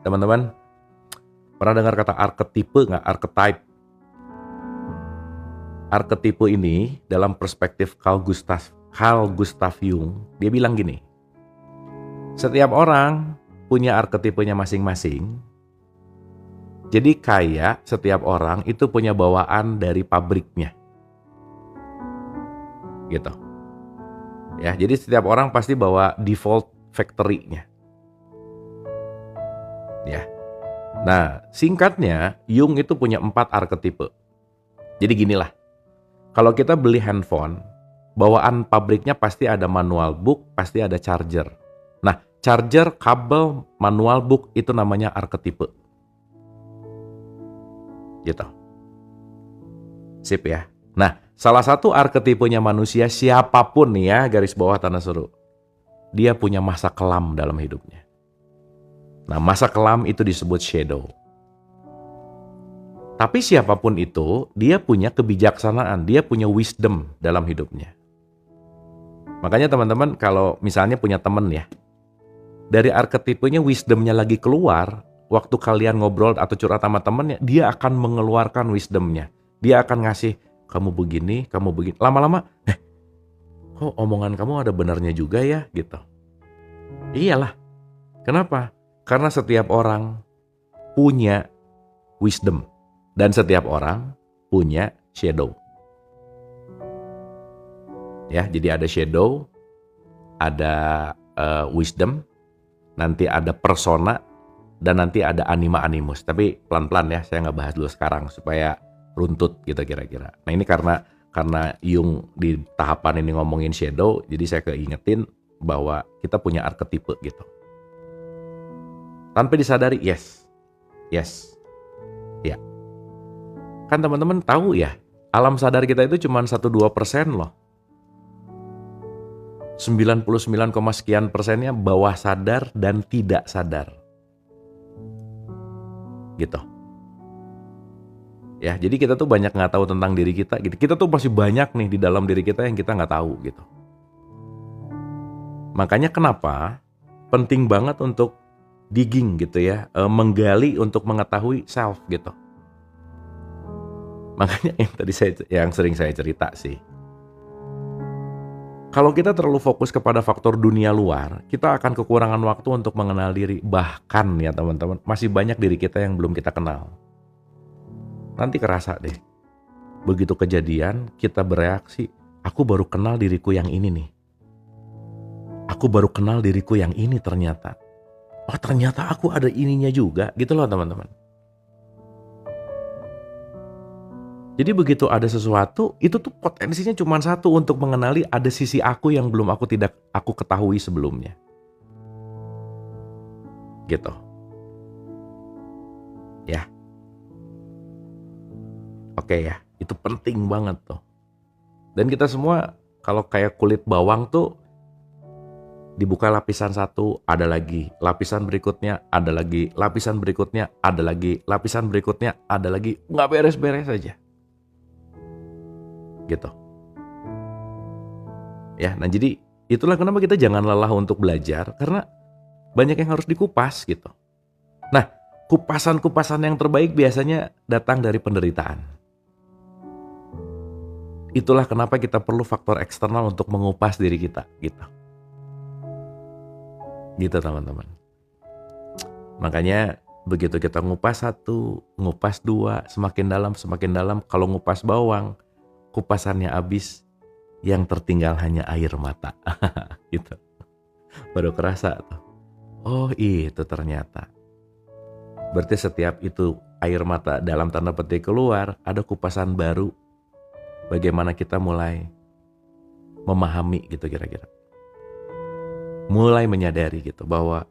Teman-teman, pernah dengar kata arketipe nggak? Archetype. Arketipe ini dalam perspektif Carl Gustav Jung, dia bilang gini. Setiap orang punya arketipenya masing-masing. Jadi kayak setiap orang itu punya bawaan dari pabriknya. Gitu. Ya, jadi setiap orang pasti bawa default factory-nya. Ya. Nah, singkatnya, Jung itu punya 4 arketipe. Jadi ginilah. Kalau kita beli handphone, bawaan pabriknya pasti ada manual book, pasti ada charger. Nah, charger, kabel, manual book itu namanya arketipe. Gitu. Sip ya. Nah, salah satu arketipenya manusia siapapun nih ya, garis bawah tanda seru. Dia punya masa kelam dalam hidupnya. Nah, masa kelam itu disebut shadow. Tapi siapapun itu, dia punya kebijaksanaan, dia punya wisdom dalam hidupnya. Makanya teman-teman kalau misalnya punya teman ya, dari arketipenya wisdomnya lagi keluar, waktu kalian ngobrol atau curhat sama temennya, dia akan mengeluarkan wisdomnya. Dia akan ngasih, kamu begini, kamu begini. Lama-lama, kok omongan kamu ada benarnya juga ya? Gitu. Iyalah. Kenapa? Karena setiap orang punya wisdom. Dan setiap orang punya shadow. Ya, jadi ada shadow, ada wisdom, nanti ada persona, dan nanti ada anima animus. Tapi pelan-pelan ya, saya nggak bahas dulu sekarang supaya runtut gitu kira-kira. Nah ini karena Jung di tahapan ini ngomongin shadow, jadi saya keingetin bahwa kita punya arketipe gitu. Tanpa disadari, yes. Ya. Kan teman-teman tahu ya, alam sadar kita itu cuma 1-2% loh. 99, sekian persennya bawah sadar dan tidak sadar. Gitu. Ya, jadi kita tuh banyak nggak tahu tentang diri kita gitu. Kita tuh masih banyak nih di dalam diri kita yang kita nggak tahu gitu. Makanya kenapa penting banget untuk digging gitu ya, menggali untuk mengetahui self gitu. Makanya yang sering saya cerita sih. Kalau kita terlalu fokus kepada faktor dunia luar, kita akan kekurangan waktu untuk mengenal diri. Bahkan ya teman-teman, masih banyak diri kita yang belum kita kenal. Nanti kerasa deh. Begitu kejadian, kita bereaksi, aku baru kenal diriku yang ini nih. Aku baru kenal diriku yang ini ternyata. Oh ternyata aku ada ininya juga, gitu loh teman-teman. Jadi begitu ada sesuatu, itu tuh potensinya cuma satu untuk mengenali ada sisi aku yang belum aku ketahui sebelumnya. Gitu. Ya. Oke ya, itu penting banget tuh. Dan kita semua kalau kayak kulit bawang tuh dibuka lapisan satu, ada lagi. Lapisan berikutnya, ada lagi. Lapisan berikutnya, ada lagi. Lapisan berikutnya, ada lagi. Nggak beres-beres aja. Gitu. Ya, nah jadi itulah kenapa kita jangan lelah untuk belajar, karena banyak yang harus dikupas gitu. Nah, kupasan-kupasan yang terbaik biasanya datang dari penderitaan. Itulah kenapa kita perlu faktor eksternal untuk mengupas diri kita gitu. Gitu teman-teman. Makanya begitu kita ngupas satu, ngupas dua, semakin dalam, kalau ngupas bawang, kupasannya habis, yang tertinggal hanya air mata. Gitu. Baru kerasa tuh. Oh itu ternyata. Berarti setiap itu air mata dalam tanda petik keluar, ada kupasan baru. Bagaimana kita mulai memahami gitu kira-kira. Mulai menyadari gitu bahwa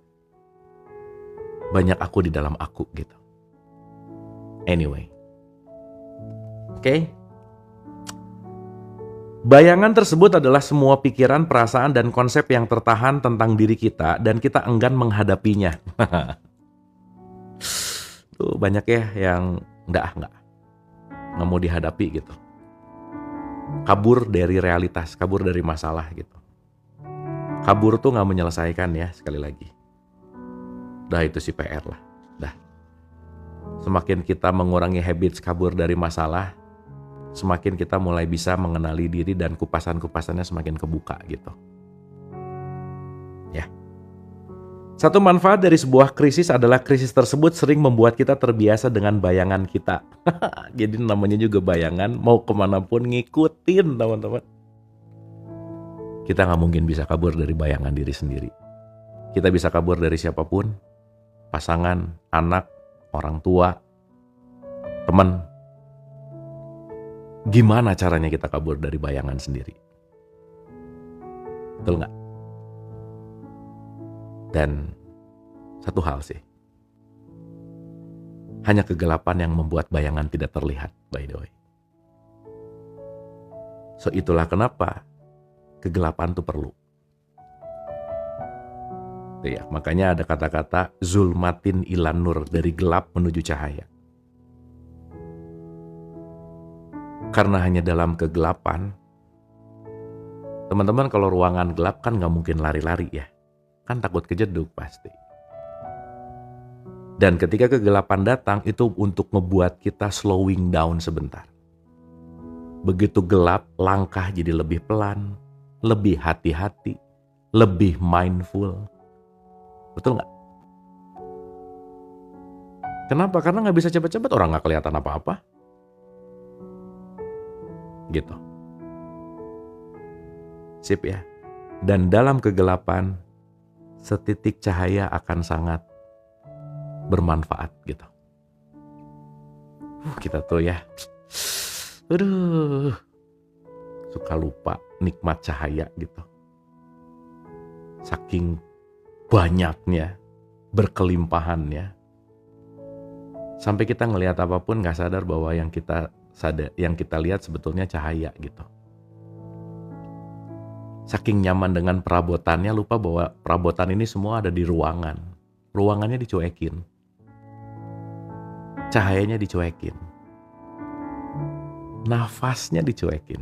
banyak aku di dalam aku gitu. Anyway. Oke. Bayangan tersebut adalah semua pikiran, perasaan, dan konsep yang tertahan tentang diri kita dan kita enggan menghadapinya. Tuh banyak ya yang nggak mau dihadapi gitu. Kabur dari realitas, kabur dari masalah gitu. Kabur tuh nggak menyelesaikan ya, sekali lagi. Dah itu si PR lah. Dah. Semakin kita mengurangi habits kabur dari masalah, semakin kita mulai bisa mengenali diri dan kupasan-kupasannya semakin kebuka gitu. Ya. Satu manfaat dari sebuah krisis adalah krisis tersebut sering membuat kita terbiasa dengan bayangan kita. Jadi namanya juga bayangan, mau kemanapun ngikutin teman-teman. Kita nggak mungkin bisa kabur dari bayangan diri sendiri. Kita bisa kabur dari siapapun, pasangan, anak, orang tua, teman. Gimana caranya kita kabur dari bayangan sendiri? Betul nggak? Dan satu hal sih, hanya kegelapan yang membuat bayangan tidak terlihat, by the way. So itulah kenapa kegelapan itu perlu. Ya, makanya ada kata-kata zulmatin ilan nur, dari gelap menuju cahaya. Karena hanya dalam kegelapan, teman-teman kalau ruangan gelap kan gak mungkin lari-lari ya. Kan takut kejeduk pasti. Dan ketika kegelapan datang itu untuk ngebuat kita slowing down sebentar. Begitu gelap, langkah jadi lebih pelan, lebih hati-hati, lebih mindful. Betul gak? Kenapa? Karena gak bisa cepet-cepet, orang gak kelihatan apa-apa. Gitu. Sip ya. Dan dalam kegelapan, setitik cahaya akan sangat bermanfaat gitu. Kita tuh ya, aduh, suka lupa nikmat cahaya gitu. Saking banyaknya, berkelimpahannya, sampai kita ngelihat apapun gak sadar bahwa yang kita lihat sebetulnya cahaya gitu. Saking nyaman dengan perabotannya, lupa bahwa perabotan ini semua ada di ruangan. Ruangannya dicuekin. Cahayanya dicuekin. Nafasnya dicuekin.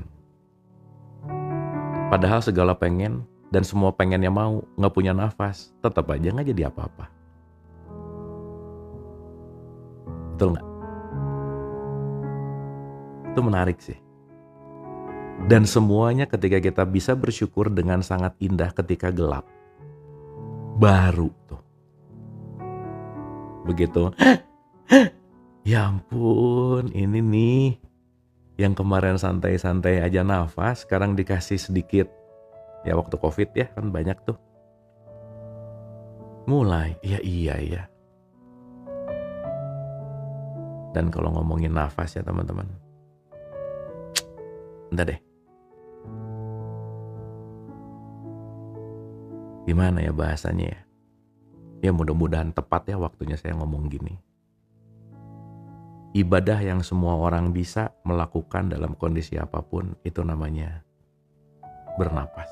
Padahal segala pengen dan semua pengennya mau, gak punya nafas, tetap aja gak jadi apa-apa. Betul gak? Itu menarik sih. Dan semuanya ketika kita bisa bersyukur dengan sangat indah ketika gelap. Baru tuh. Begitu. Ya ampun, ini nih. Yang kemarin santai-santai aja nafas, sekarang dikasih sedikit. Ya waktu COVID ya, kan banyak tuh. Mulai, iya. Dan kalau ngomongin nafas ya teman-teman. Entah deh. Gimana ya bahasanya ya? Ya mudah-mudahan tepat ya waktunya saya ngomong gini. Ibadah yang semua orang bisa melakukan dalam kondisi apapun itu namanya bernapas.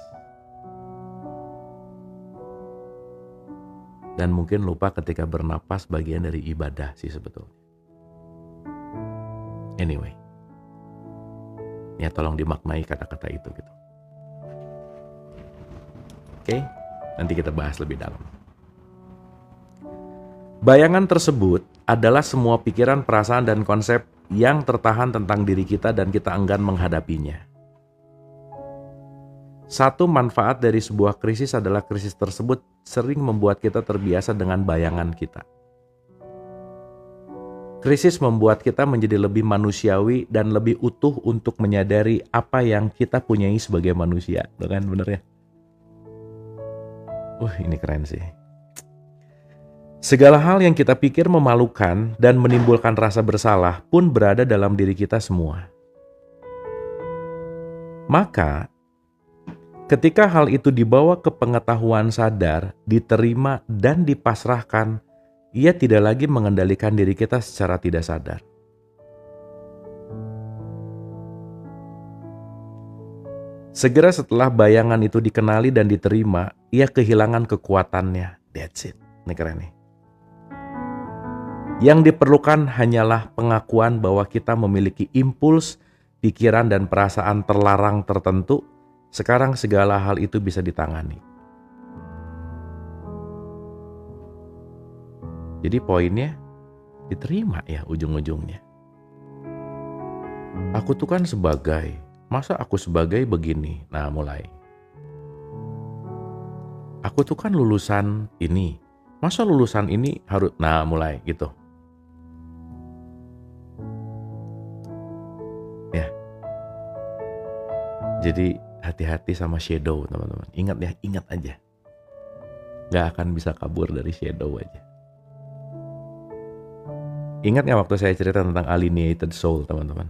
Dan mungkin lupa ketika bernapas bagian dari ibadah sih sebetulnya. Anyway. Ya tolong dimaknai kata-kata itu gitu. Oke, nanti kita bahas lebih dalam. Bayangan tersebut adalah semua pikiran, perasaan, dan konsep yang tertahan tentang diri kita dan kita enggan menghadapinya. Satu manfaat dari sebuah krisis adalah krisis tersebut sering membuat kita terbiasa dengan bayangan kita. Krisis membuat kita menjadi lebih manusiawi dan lebih utuh untuk menyadari apa yang kita punyai sebagai manusia. Tuh kan bener ya? Ini keren sih. Segala hal yang kita pikir memalukan dan menimbulkan rasa bersalah pun berada dalam diri kita semua. Maka, ketika hal itu dibawa ke pengetahuan sadar, diterima dan dipasrahkan, ia tidak lagi mengendalikan diri kita secara tidak sadar. Segera setelah bayangan itu dikenali dan diterima, ia kehilangan kekuatannya. That's it. Ini keren nih. Yang diperlukan hanyalah pengakuan bahwa kita memiliki impuls, pikiran, dan perasaan terlarang tertentu. Sekarang segala hal itu bisa ditangani. Jadi poinnya diterima ya ujung-ujungnya. Aku tuh kan sebagai, masa aku sebagai begini? Nah mulai. Aku tuh kan lulusan ini, masa lulusan ini harus, nah mulai gitu. Ya. Jadi hati-hati sama shadow teman-teman. Ingat ya, ingat aja. Gak akan bisa kabur dari shadow aja. Ingat gak waktu saya cerita tentang alienated soul teman-teman?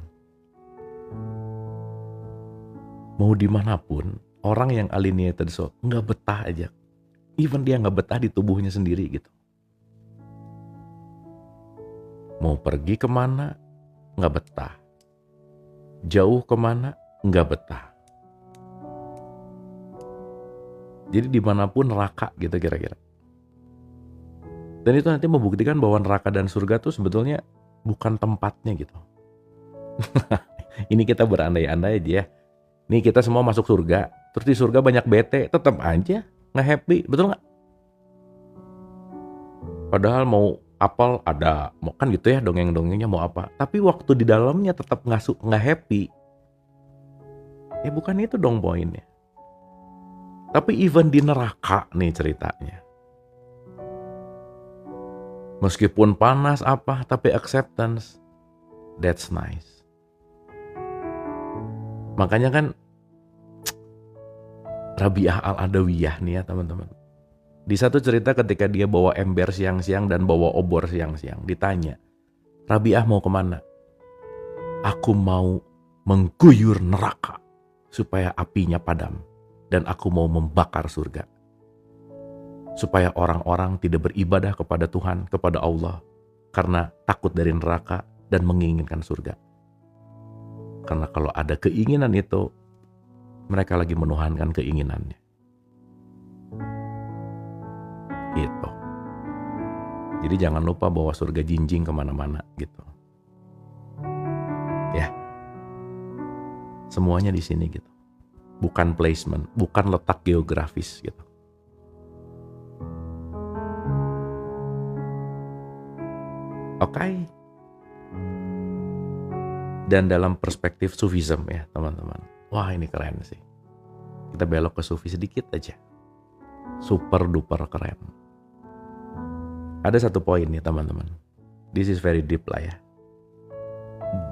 Mau dimanapun, orang yang alienated soul gak betah aja. Even dia gak betah di tubuhnya sendiri gitu. Mau pergi kemana, gak betah. Jauh kemana, gak betah. Jadi dimanapun neraka gitu kira-kira. Dan itu nanti membuktikan bahwa neraka dan surga tuh sebetulnya bukan tempatnya gitu. Ini kita berandai-andai aja ya. Nih kita semua masuk surga, terus di surga banyak bete, tetap aja nggak happy, betul nggak? Padahal mau apel ada, mau kan gitu ya dongeng-dongengnya mau apa. Tapi waktu di dalamnya tetap nggak happy. Ya bukan itu dong poinnya. Tapi even di neraka nih ceritanya. Meskipun panas apa, tapi acceptance, that's nice. Makanya kan Rabi'ah al-Adawiyah nih ya teman-teman. Di satu cerita ketika dia bawa ember siang-siang dan bawa obor siang-siang, ditanya, Rabi'ah mau kemana? Aku mau mengguyur neraka supaya apinya padam dan aku mau membakar surga. Supaya orang-orang tidak beribadah kepada Tuhan, kepada Allah, karena takut dari neraka dan menginginkan surga. Karena kalau ada keinginan itu, mereka lagi menuhankan keinginannya. Gitu. Jadi jangan lupa bawa surga jinjing kemana-mana gitu. Ya. Semuanya di sini gitu. Bukan placement, bukan letak geografis gitu. Oke. Dan dalam perspektif Sufism ya teman-teman. Wah ini keren sih. Kita belok ke Sufi sedikit aja. Super duper keren. Ada satu poin nih teman-teman. This is very deep lah ya.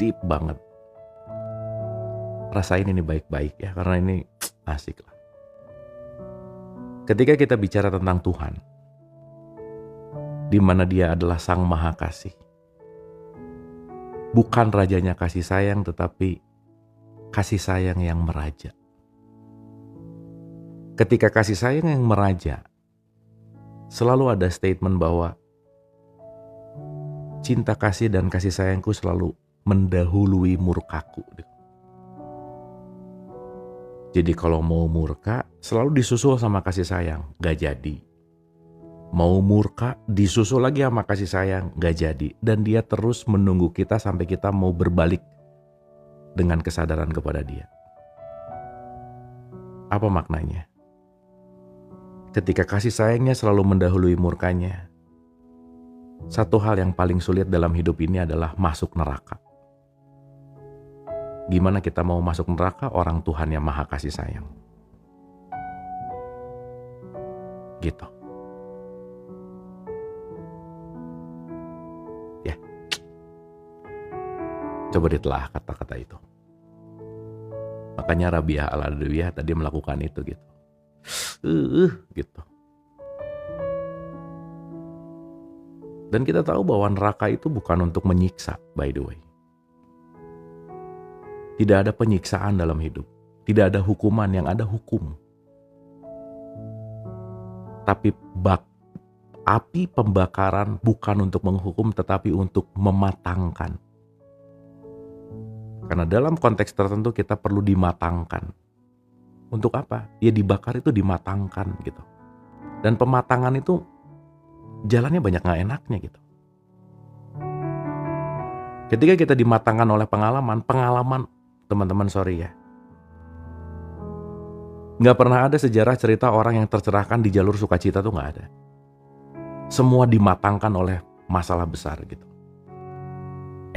Deep banget. Rasain ini baik-baik ya. Karena ini asik lah. Ketika kita bicara tentang Tuhan. Di mana dia adalah Sang Maha Kasih. Bukan rajanya kasih sayang, tetapi kasih sayang yang meraja. Ketika kasih sayang yang meraja, selalu ada statement bahwa cinta kasih dan kasih sayangku selalu mendahului murkaku. Jadi kalau mau murka, selalu disusul sama kasih sayang, gak jadi. Mau murka, disusul lagi sama kasih sayang, gak jadi. Dan dia terus menunggu kita sampai kita mau berbalik dengan kesadaran kepada dia. Apa maknanya? ketika kasih sayangnya selalu mendahului murkanya, satu hal yang paling sulit dalam hidup ini adalah masuk neraka. Gimana kita mau masuk neraka orang Tuhan yang maha kasih sayang? Gitu. Ya. Coba ditelah kata-kata itu. Makanya Rabiah al-Adawiyah tadi melakukan itu gitu. Gitu. Dan kita tahu bahwa neraka itu bukan untuk menyiksa, by the way. Tidak ada penyiksaan dalam hidup. Tidak ada hukuman, yang ada hukum. Tapi api pembakaran bukan untuk menghukum, tetapi untuk mematangkan. Karena dalam konteks tertentu kita perlu dimatangkan. Untuk apa? Ya dibakar itu dimatangkan gitu. Dan pematangan itu jalannya banyak gak enaknya gitu. Ketika kita dimatangkan oleh pengalaman teman-teman sorry ya. Gak pernah ada sejarah cerita orang yang tercerahkan di jalur sukacita tuh gak ada. Semua dimatangkan oleh masalah besar gitu.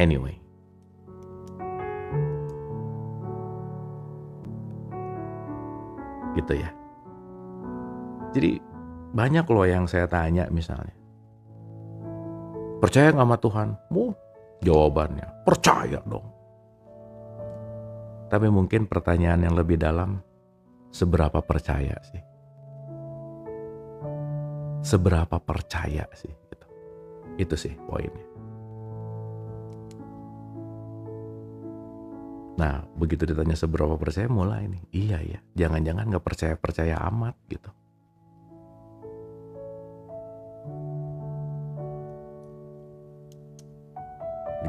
Anyway. Gitu ya. Jadi banyak loh yang saya tanya misalnya. Percaya gak sama Tuhan? Jawabannya, percaya dong. Tapi mungkin pertanyaan yang lebih dalam, seberapa percaya sih? Seberapa percaya sih? Gitu. Itu sih poinnya. Nah, begitu ditanya seberapa percaya mulai nih. Iya ya, jangan-jangan gak percaya-percaya amat gitu.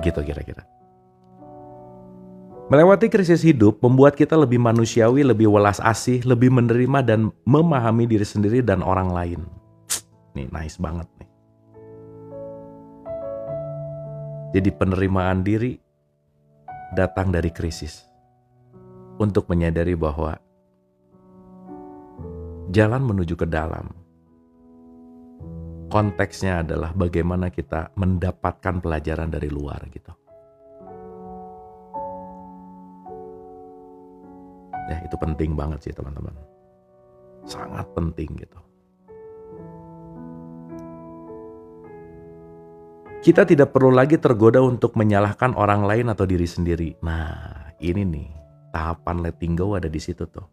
Gitu kira-kira. Melewati krisis hidup membuat kita lebih manusiawi, lebih welas asih, lebih menerima dan memahami diri sendiri dan orang lain. Nih nice banget nih. Jadi penerimaan diri datang dari krisis. Untuk menyadari bahwa jalan menuju ke dalam. Konteksnya adalah bagaimana kita mendapatkan pelajaran dari luar gitu. Ya itu penting banget sih teman-teman. Sangat penting gitu. Kita tidak perlu lagi tergoda untuk menyalahkan orang lain atau diri sendiri. Nah ini nih tahapan letting go ada di situ tuh.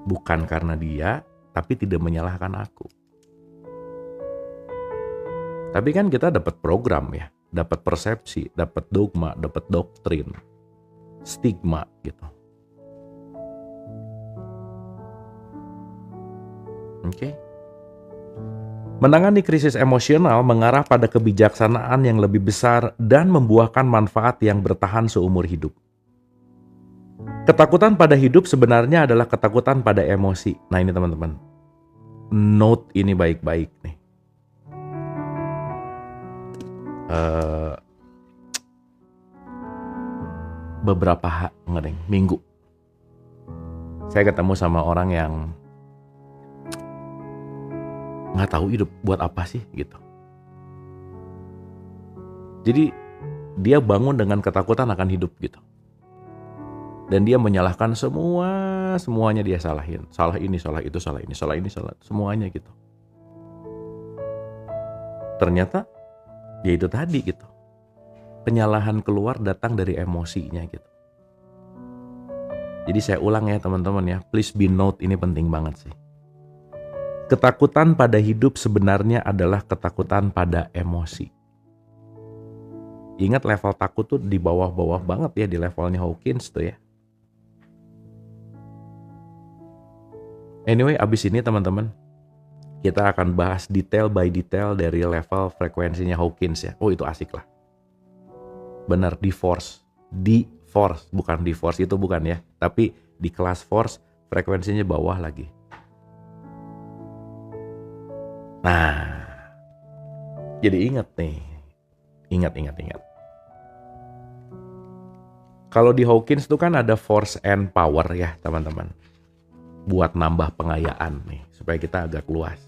Bukan karena dia, tapi tidak menyalahkan aku. Tapi kan kita dapat program ya, dapat persepsi, dapat dogma, dapat doktrin, stigma gitu. Oke. Menangani krisis emosional mengarah pada kebijaksanaan yang lebih besar dan membuahkan manfaat yang bertahan seumur hidup. Ketakutan pada hidup sebenarnya adalah ketakutan pada emosi. Nah ini teman-teman, note ini baik-baik nih. Beberapa minggu saya ketemu sama orang yang nggak tahu hidup buat apa sih gitu. Jadi dia bangun dengan ketakutan akan hidup gitu. Dan dia menyalahkan semuanya dia salahin. Salah ini, salah itu, salah ini, salah ini, salah semuanya gitu. Ternyata ya itu tadi gitu. Penyalahan keluar datang dari emosinya gitu. Jadi saya ulang ya teman-teman ya. Please be note, ini penting banget sih. Ketakutan pada hidup sebenarnya adalah ketakutan pada emosi. Ingat level takut tuh di bawah-bawah banget ya, di levelnya Hawkins tuh ya. Anyway, abis ini teman-teman, kita akan bahas detail by detail dari level frekuensinya Hawkins ya. Oh itu asik lah. Benar, D-Force, bukan D-Force itu bukan ya. Tapi di kelas Force frekuensinya bawah lagi. Nah, jadi ingat nih. Ingat. Kalau di Hawkins itu kan ada force and power ya teman-teman. buat nambah pengayaan nih, supaya kita agak luas.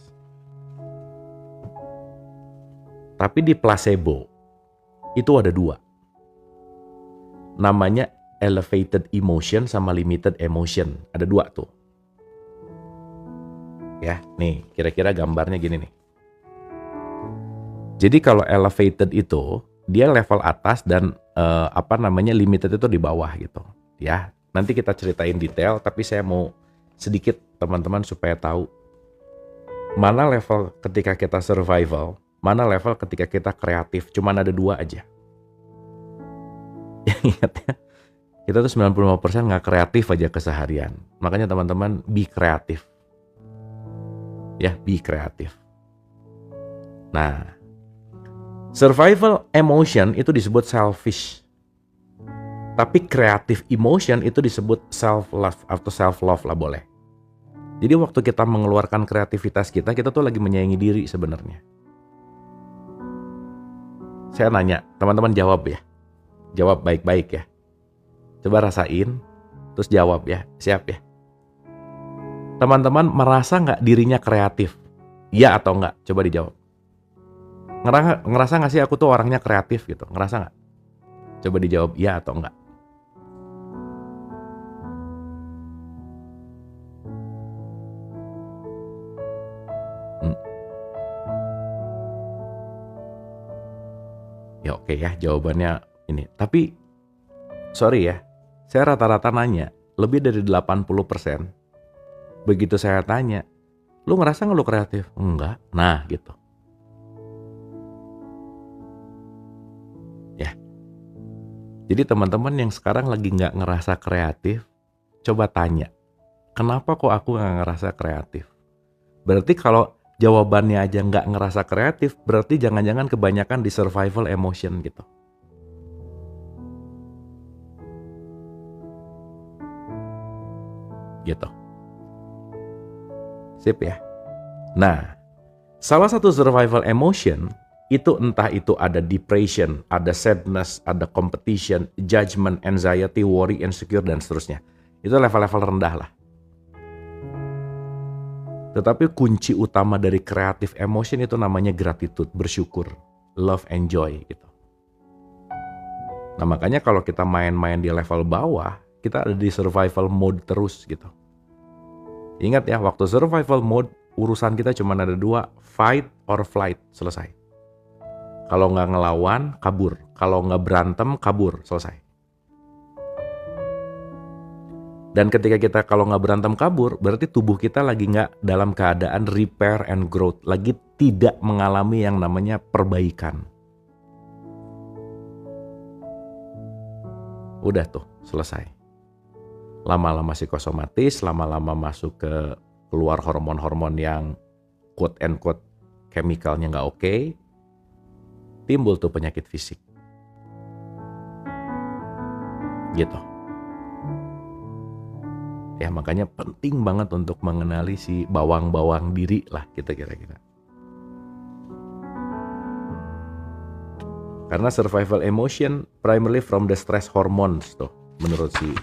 Tapi di placebo, itu ada dua. Namanya elevated emotion sama limited emotion. Ada dua tuh. Ya, nih kira-kira gambarnya gini nih. Jadi kalau elevated itu, dia level atas dan limited itu di bawah gitu. Ya, nanti kita ceritain detail, tapi saya mau sedikit teman-teman supaya tahu mana level ketika kita survival, mana level ketika kita kreatif. Cuman ada dua aja. Ingat ya, kita tuh 95% nggak kreatif aja keseharian. Makanya teman-teman be kreatif. Ya, be kreatif. Nah, survival emotion itu disebut selfish. Tapi creative emotion itu disebut self-love atau self-love lah boleh. Jadi waktu kita mengeluarkan kreativitas kita tuh lagi menyayangi diri sebenarnya. Saya nanya, teman-teman jawab ya. Jawab baik-baik ya. Coba rasain, terus jawab ya. Siap ya? Teman-teman merasa nggak dirinya kreatif? Iya atau nggak? Coba dijawab. Ngerasa nggak sih aku tuh orangnya kreatif gitu? Ngerasa nggak? Coba dijawab iya atau nggak. Ya oke ya, jawabannya ini. Tapi sorry ya, saya rata-rata nanya lebih dari 80%. Begitu saya tanya, lu ngerasa nggak lu kreatif? Enggak. Nah gitu. Ya. Jadi teman-teman yang sekarang lagi nggak ngerasa kreatif, coba tanya, kenapa kok aku nggak ngerasa kreatif? Berarti kalau jawabannya aja nggak ngerasa kreatif, berarti jangan-jangan kebanyakan di survival emotion gitu. Gitu. Sip ya. Nah, salah satu survival emotion itu entah itu ada depression, ada sadness, ada competition, judgment, anxiety, worry, insecure, dan seterusnya. Itu level-level rendah lah. Tetapi kunci utama dari creative emotion itu namanya gratitude, bersyukur, love and joy gitu. Nah makanya kalau kita main-main di level bawah, kita ada di survival mode terus gitu. Ingat ya, waktu survival mode, urusan kita cuma ada dua, fight or flight, selesai. Kalau nggak ngelawan, kabur. Kalau nggak berantem, kabur, selesai. Dan ketika kita kalau nggak berantem kabur, berarti tubuh kita lagi nggak dalam keadaan repair and growth, lagi tidak mengalami yang namanya perbaikan. Udah tuh, selesai. Lama-lama psikosomatis, lama-lama masuk ke keluar hormon-hormon yang quote and quote chemicalnya nggak oke, timbul tuh penyakit fisik. Gitu. Ya makanya penting banget untuk mengenali si bawang-bawang diri lah kita kira-kira. Karena survival emotion primarily from the stress hormones tuh menurut si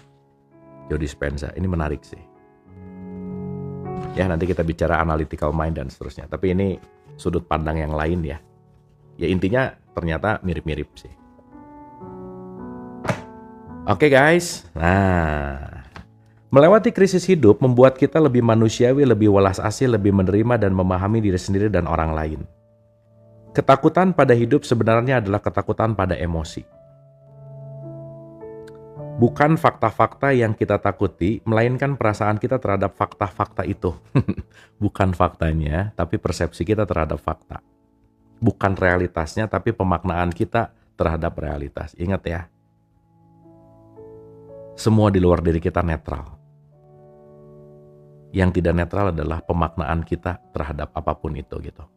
Joe Dispenza. Ini menarik sih. Ya nanti kita bicara analytical mind dan seterusnya. Tapi ini sudut pandang yang lain ya. Ya intinya ternyata mirip-mirip sih. Oke guys. Nah, melewati krisis hidup membuat kita lebih manusiawi, lebih welas asih, lebih menerima dan memahami diri sendiri dan orang lain. Ketakutan pada hidup sebenarnya adalah ketakutan pada emosi. Bukan fakta-fakta yang kita takuti, melainkan perasaan kita terhadap fakta-fakta itu. Bukan faktanya, tapi persepsi kita terhadap fakta. Bukan realitasnya, tapi pemaknaan kita terhadap realitas. Ingat ya, semua di luar diri kita netral. Yang tidak netral adalah pemaknaan kita terhadap apapun itu gitu.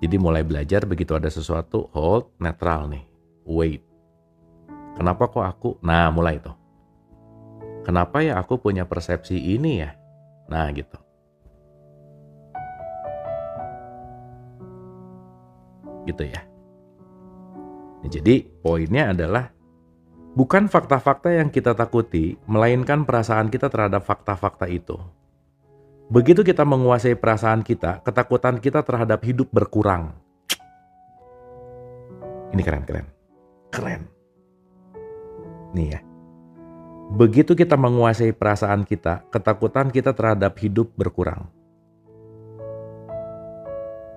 Jadi mulai belajar begitu ada sesuatu, hold, netral nih, wait. Kenapa kok aku? Nah mulai tuh. Kenapa ya aku punya persepsi ini ya? Nah gitu. Gitu ya. Nah, jadi poinnya adalah Bukan fakta-fakta yang kita takuti, melainkan perasaan kita terhadap fakta-fakta itu. Begitu kita menguasai perasaan kita, ketakutan kita terhadap hidup berkurang. Ini keren. Nih ya. Begitu kita menguasai perasaan kita, ketakutan kita terhadap hidup berkurang.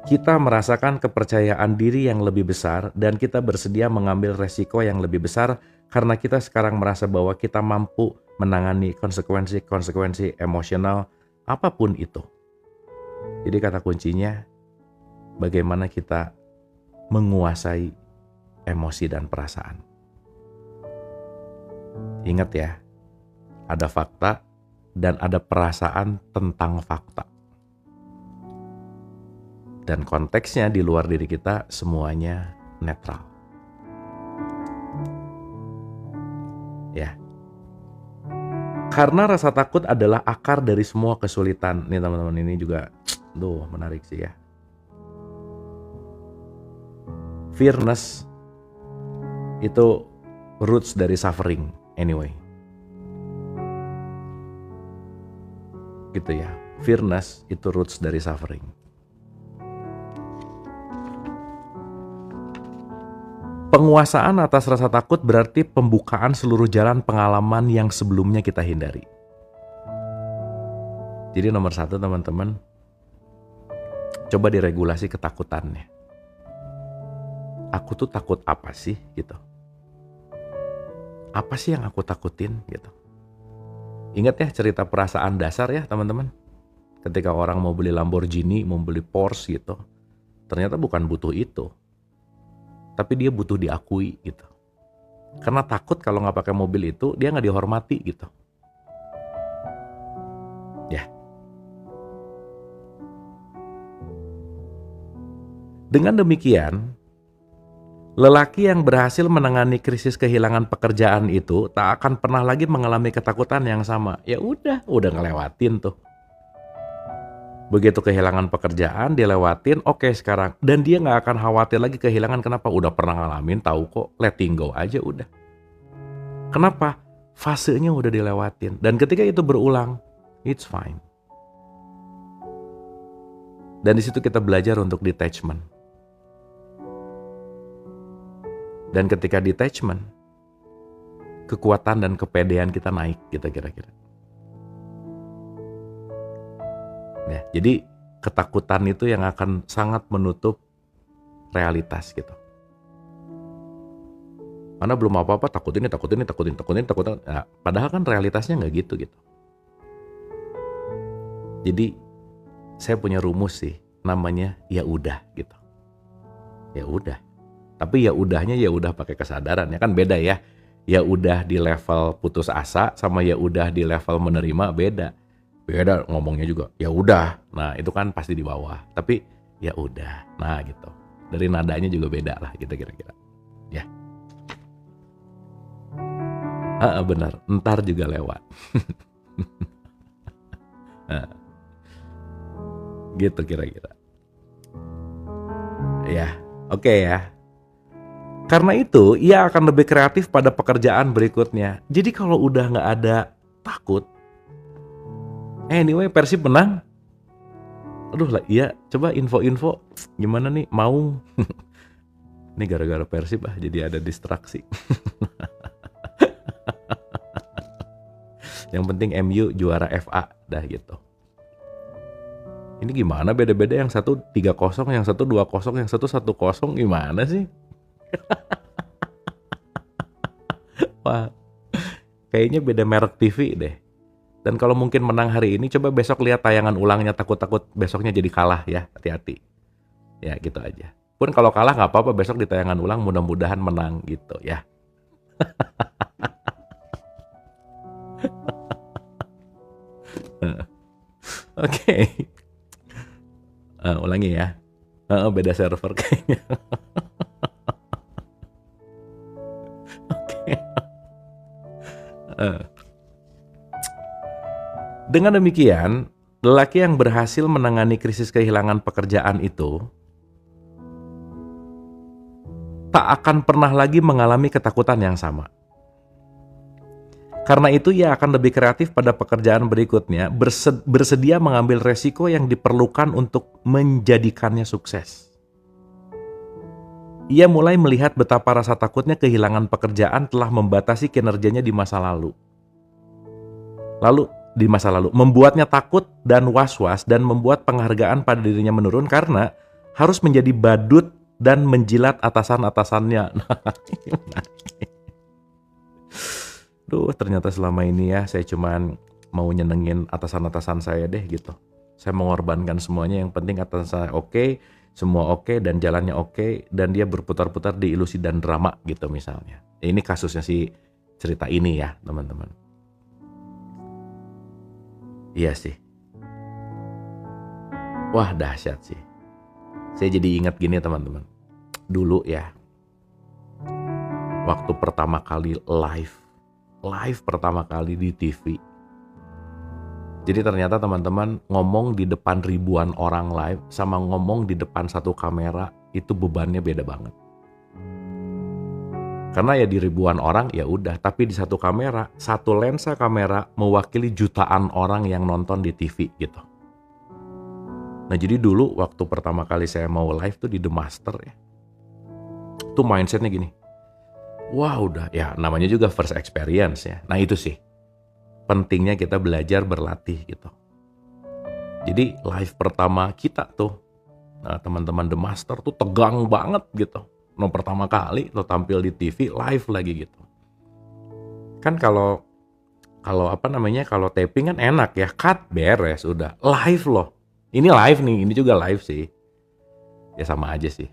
Kita merasakan kepercayaan diri yang lebih besar dan kita bersedia mengambil resiko yang lebih besar karena kita sekarang merasa bahwa kita mampu menangani konsekuensi emosional apapun itu. Jadi kata kuncinya, bagaimana kita menguasai emosi dan perasaan. Ingat ya, ada fakta dan ada perasaan tentang fakta. Dan konteksnya di luar diri kita semuanya netral. Ya. Karena rasa takut adalah akar dari semua kesulitan. Nih teman-teman, ini juga menarik sih ya. Fearness itu roots dari suffering anyway. Gitu ya. Fearness itu roots dari suffering. Penguasaan atas rasa takut berarti pembukaan seluruh jalan pengalaman yang sebelumnya kita hindari. Jadi nomor 1 teman-teman, coba diregulasi ketakutannya. Aku tuh takut apa sih gitu? Apa sih yang aku takutin gitu? Ingat ya cerita perasaan dasar ya teman-teman. Ketika orang mau beli Lamborghini, mau beli Porsche gitu, ternyata bukan butuh itu. Tapi dia butuh diakui gitu. Karena takut kalau nggak pakai mobil itu, dia nggak dihormati gitu. Ya. Dengan demikian, lelaki yang berhasil menangani krisis kehilangan pekerjaan itu tak akan pernah lagi mengalami ketakutan yang sama. Ya udah ngelewatin tuh. Begitu kehilangan pekerjaan, dia lewatin, oke sekarang. Dan dia gak akan khawatir lagi kehilangan, kenapa? Udah pernah ngalamin, tahu kok, letting go aja udah. Kenapa? Fasenya udah dilewatin. Dan ketika itu berulang, it's fine. Dan di situ kita belajar untuk detachment. Dan ketika detachment, kekuatan dan kepedean kita naik gitu kira-kira. Ya, jadi ketakutan itu yang akan sangat menutup realitas gitu. Karena belum apa-apa takutin. Nah, padahal kan realitasnya nggak gitu. Jadi saya punya rumus sih, namanya ya udah gitu. Ya udah. Tapi ya udahnya ya udah pakai kesadaran ya kan beda ya. Ya udah di level putus asa sama ya udah di level menerima beda. Beda ngomongnya juga, ya udah. Nah, itu kan pasti di bawah. Tapi ya udah. Nah, gitu. Dari nadanya juga beda lah gitu kira-kira. Ya. Benar, ntar juga lewat. Gitu kira-kira. Ya, oke ya. Karena itu, ia akan lebih kreatif pada pekerjaan berikutnya. Jadi kalau udah nggak ada takut, anyway, Persib menang. Aduh lah, iya. Coba info-info gimana nih? Mau? Ini gara-gara Persib jadi ada distraksi. Yang penting MU juara FA dah gitu. Ini gimana beda-beda? Yang satu 3-0, yang satu 2-0, yang satu 1-0, gimana sih? Wah, kayaknya beda merek TV deh. Dan kalau mungkin menang hari ini, coba besok lihat tayangan ulangnya, takut-takut besoknya jadi kalah ya, hati-hati. Ya gitu aja. Pun kalau kalah nggak apa-apa, besok di tayangan ulang mudah-mudahan menang gitu ya. Oke. Ulangi ya. Beda server kayaknya. Oke. Dengan demikian, lelaki yang berhasil menangani krisis kehilangan pekerjaan itu tak akan pernah lagi mengalami ketakutan yang sama. Karena itu ia akan lebih kreatif pada pekerjaan berikutnya, bersedia mengambil resiko yang diperlukan untuk menjadikannya sukses. Ia mulai melihat betapa rasa takutnya kehilangan pekerjaan telah membatasi kinerjanya di masa lalu. Membuatnya takut dan was-was dan membuat penghargaan pada dirinya menurun karena harus menjadi badut dan menjilat atasan-atasannya. Duh, ternyata selama ini ya saya cuman mau nyenengin atasan-atasan saya deh gitu. Saya mengorbankan semuanya, yang penting atasan saya oke, semua oke, dan jalannya oke, dan dia berputar-putar di ilusi dan drama gitu misalnya. Ini kasusnya si cerita ini ya teman-teman. Iya sih. Wah dahsyat sih. Saya jadi ingat gini teman-teman. Dulu ya, waktu pertama kali live pertama kali di TV. Jadi ternyata teman-teman ngomong di depan ribuan orang live sama ngomong di depan satu kamera itu bebannya beda banget. Karena ya di ribuan orang ya udah, tapi di satu kamera, satu lensa kamera mewakili jutaan orang yang nonton di TV gitu. Nah jadi dulu waktu pertama kali saya mau live tuh di The Master ya, tuh mindsetnya gini. Wah udah ya namanya juga first experience ya. Nah itu sih pentingnya kita belajar berlatih gitu. Jadi live pertama kita tuh, nah teman-teman The Master tuh tegang banget gitu. Nah pertama kali lo tampil di TV live lagi gitu. Kan kalau taping kan enak ya, cut beres udah. Live loh. Ini live nih, ini juga live sih. Ya sama aja sih.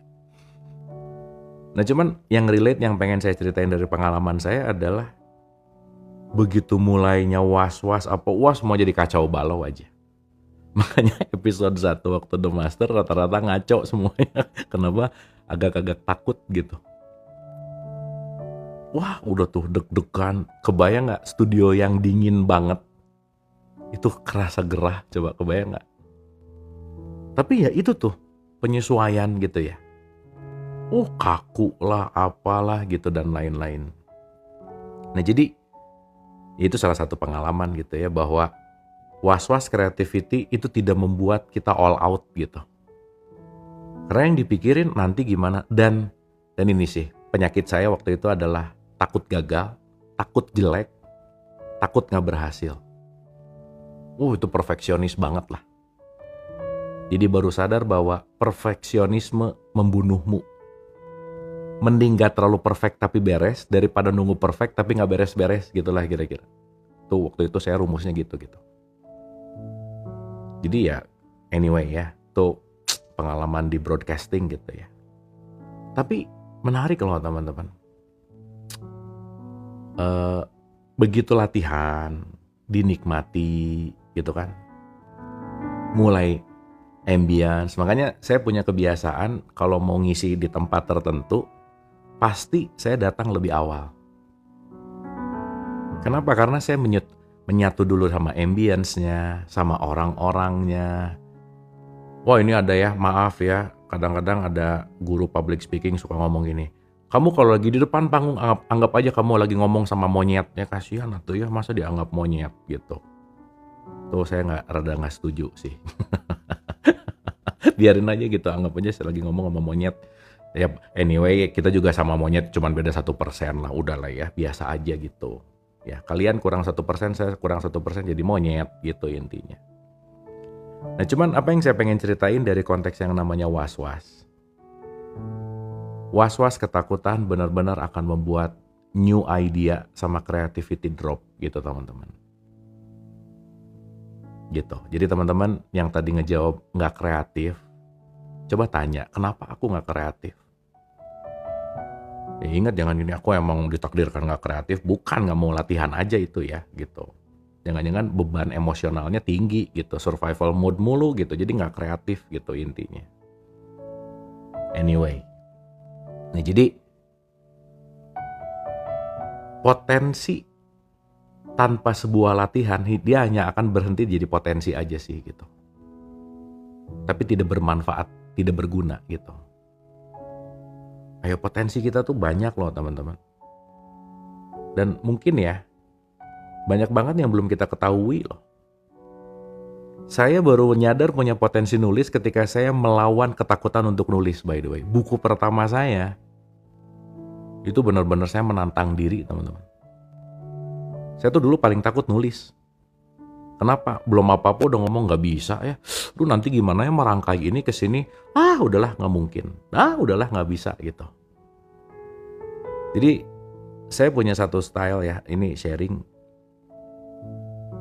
Nah cuman yang relate yang pengen saya ceritain dari pengalaman saya adalah begitu mulainya was-was mau jadi kacau balau aja. Makanya episode 1 waktu The Master rata-rata ngaco semuanya. Kenapa? Agak-agak takut gitu. Wah udah tuh deg-degan. Kebayang gak studio yang dingin banget? Itu kerasa gerah, coba kebayang gak? Tapi ya itu tuh penyesuaian gitu ya. Kaku lah, apalah gitu dan lain-lain. Nah jadi itu salah satu pengalaman gitu ya, bahwa was-was creativity itu tidak membuat kita all out gitu. Karena yang dipikirin nanti gimana, dan ini sih penyakit saya waktu itu adalah takut gagal, takut jelek, takut gak berhasil. Itu perfeksionis banget lah. Jadi baru sadar bahwa perfeksionisme membunuhmu. Mending gak terlalu perfect tapi beres daripada nunggu perfect tapi gak beres-beres gitulah kira-kira. Tuh waktu itu saya rumusnya gitu. Jadi ya anyway ya, tuh pengalaman di broadcasting gitu ya. Tapi menarik loh teman-teman. Begitu latihan, dinikmati gitu kan. Mulai ambience, makanya saya punya kebiasaan kalau mau ngisi di tempat tertentu, pasti saya datang lebih awal. Kenapa? Karena saya menyatu dulu sama ambience-nya, sama orang-orangnya. Wah ini ada ya, maaf ya, kadang-kadang ada guru public speaking suka ngomong gini. Kamu kalau lagi di depan panggung, anggap aja kamu lagi ngomong sama monyet. Ya kasihan tuh ya, masa dianggap monyet gitu. Tuh saya rada nggak setuju sih. Biarin aja gitu, anggap aja saya lagi ngomong sama monyet. Ya anyway kita juga sama monyet cuman beda 1% lah, udahlah ya, biasa aja gitu. Ya kalian kurang 1%, saya kurang 1% jadi monyet gitu intinya. Nah cuman apa yang saya pengen ceritain dari konteks yang namanya was-was. Was-was ketakutan benar-benar akan membuat new idea sama creativity drop gitu teman-teman. Gitu. Jadi teman-teman yang tadi ngejawab nggak kreatif, coba tanya, kenapa aku nggak kreatif? Ya ingat jangan gini, aku emang ditakdirkan nggak kreatif, bukan nggak mau latihan aja itu ya gitu. Jangan-jangan beban emosionalnya tinggi gitu, survival mode mulu gitu, jadi nggak kreatif gitu intinya. Anyway, nah jadi potensi tanpa sebuah latihan dia hanya akan berhenti jadi potensi aja sih gitu. Tapi tidak bermanfaat, tidak berguna gitu. Ayo potensi kita tuh banyak loh teman-teman. Dan mungkin ya Banyak banget yang belum kita ketahui loh. Saya baru nyadar punya potensi nulis ketika saya melawan ketakutan untuk nulis, by the way. Buku pertama saya, itu benar-benar saya menantang diri, teman-teman. Saya tuh dulu paling takut nulis. Kenapa? Belum apa-apa udah ngomong nggak bisa ya. Lu nanti gimana ya merangkai ini ke sini? Udahlah nggak mungkin. Udahlah nggak bisa gitu. Jadi saya punya satu style ya, ini sharing.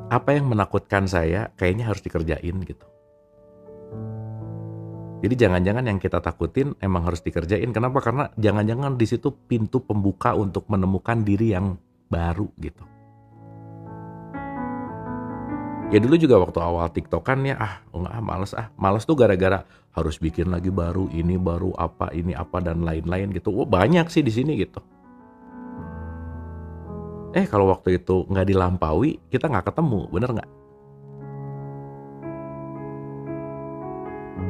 Apa yang menakutkan saya kayaknya harus dikerjain gitu. Jadi jangan-jangan yang kita takutin emang harus dikerjain. Kenapa? Karena jangan-jangan di situ pintu pembuka untuk menemukan diri yang baru gitu. Ya dulu juga waktu awal TikTokan ya, males tuh gara-gara harus bikin lagi baru, ini apa dan lain-lain gitu. Banyak sih di sini gitu. Kalau waktu itu nggak dilampaui, kita nggak ketemu, bener nggak?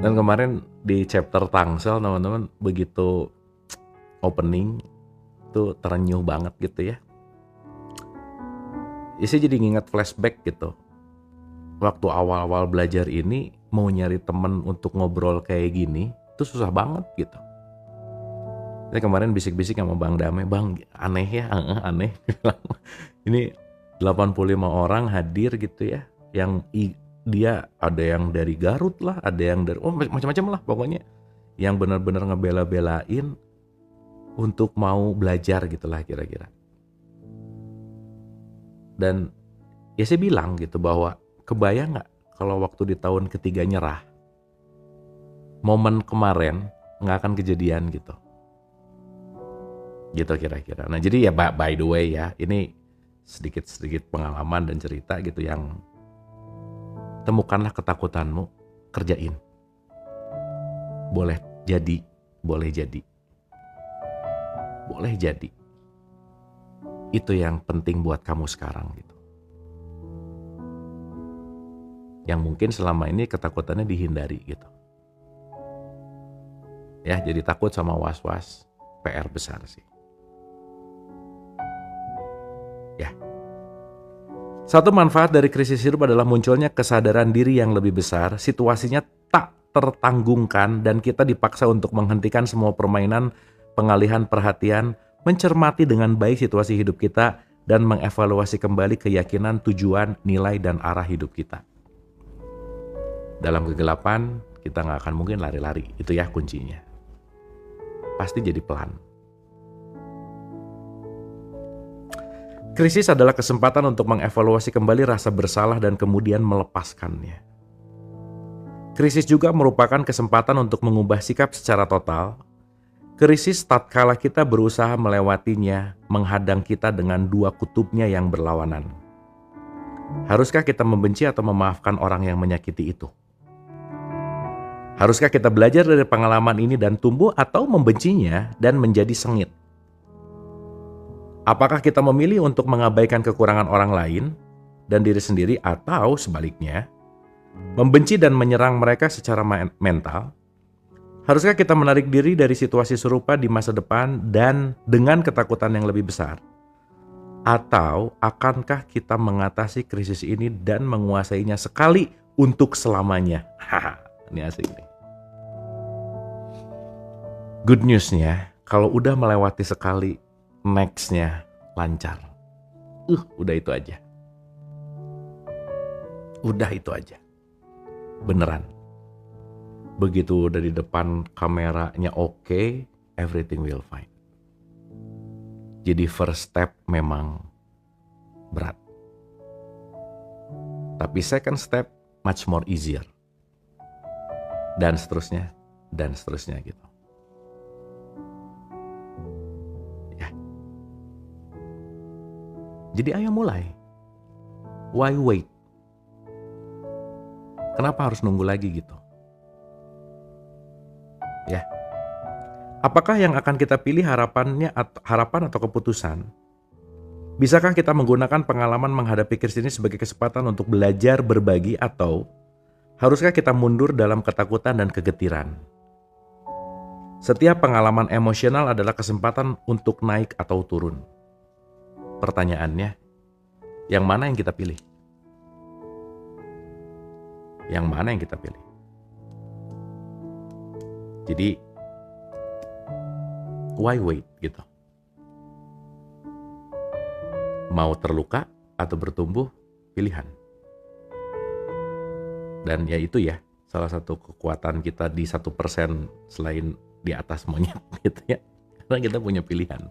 Dan kemarin di chapter Tangsel, teman-teman, begitu opening, tuh terenyuh banget gitu ya. Saya jadi nginget flashback gitu. Waktu awal-awal belajar ini, mau nyari temen untuk ngobrol kayak gini, itu susah banget gitu. Saya kemarin bisik-bisik sama Bang Dame, Bang aneh ya, aneh. Ini 85 orang hadir gitu ya, yang dia ada yang dari Garut lah, ada yang dari macam-macam lah pokoknya, yang benar-benar ngebela-belain untuk mau belajar gitulah kira-kira. Dan ya saya bilang gitu bahwa kebayang nggak kalau waktu di tahun ketiga nyerah, momen kemarin nggak akan kejadian gitu. Gitu kira-kira. Nah jadi ya by the way ya, ini sedikit-sedikit pengalaman dan cerita gitu yang temukanlah ketakutanmu, kerjain. Boleh jadi. Itu yang penting buat kamu sekarang gitu. Yang mungkin selama ini ketakutannya dihindari gitu. Ya, jadi takut sama was-was, PR besar sih. Ya. Satu manfaat dari krisis hidup adalah munculnya kesadaran diri yang lebih besar, situasinya tak tertanggungkan dan kita dipaksa untuk menghentikan semua permainan pengalihan perhatian, mencermati dengan baik situasi hidup kita dan mengevaluasi kembali keyakinan, tujuan, nilai dan arah hidup kita. Dalam kegelapan, kita nggak akan mungkin lari-lari, itu ya kuncinya. Pasti jadi pelan. Krisis adalah kesempatan untuk mengevaluasi kembali rasa bersalah dan kemudian melepaskannya. Krisis juga merupakan kesempatan untuk mengubah sikap secara total. Krisis tatkala kita berusaha melewatinya, menghadang kita dengan dua kutubnya yang berlawanan. Haruskah kita membenci atau memaafkan orang yang menyakiti itu? Haruskah kita belajar dari pengalaman ini dan tumbuh atau membencinya dan menjadi sengit? Apakah kita memilih untuk mengabaikan kekurangan orang lain dan diri sendiri atau sebaliknya, membenci dan menyerang mereka secara mental? Haruskah kita menarik diri dari situasi serupa di masa depan dan dengan ketakutan yang lebih besar? Atau akankah kita mengatasi krisis ini dan menguasainya sekali untuk selamanya? Ini asik nih. Good news-nya, kalau udah melewati sekali, next-nya lancar. Udah itu aja. Beneran. Begitu dari depan kameranya oke, everything will fine. Jadi first step memang berat. Tapi second step much more easier. Dan seterusnya gitu. Jadi ayo mulai. Why wait? Kenapa harus nunggu lagi gitu? Ya. Apakah yang akan kita pilih harapan atau keputusan? Bisakah kita menggunakan pengalaman menghadapi krisis ini sebagai kesempatan untuk belajar berbagi atau haruskah kita mundur dalam ketakutan dan kegetiran? Setiap pengalaman emosional adalah kesempatan untuk naik atau turun. Pertanyaannya, Yang mana yang kita pilih? Yang mana yang kita pilih? Jadi, why wait gitu? Mau terluka atau bertumbuh, pilihan. Dan ya itu ya, salah satu kekuatan kita di 1% selain di atas monyet gitu ya. Karena kita punya pilihan.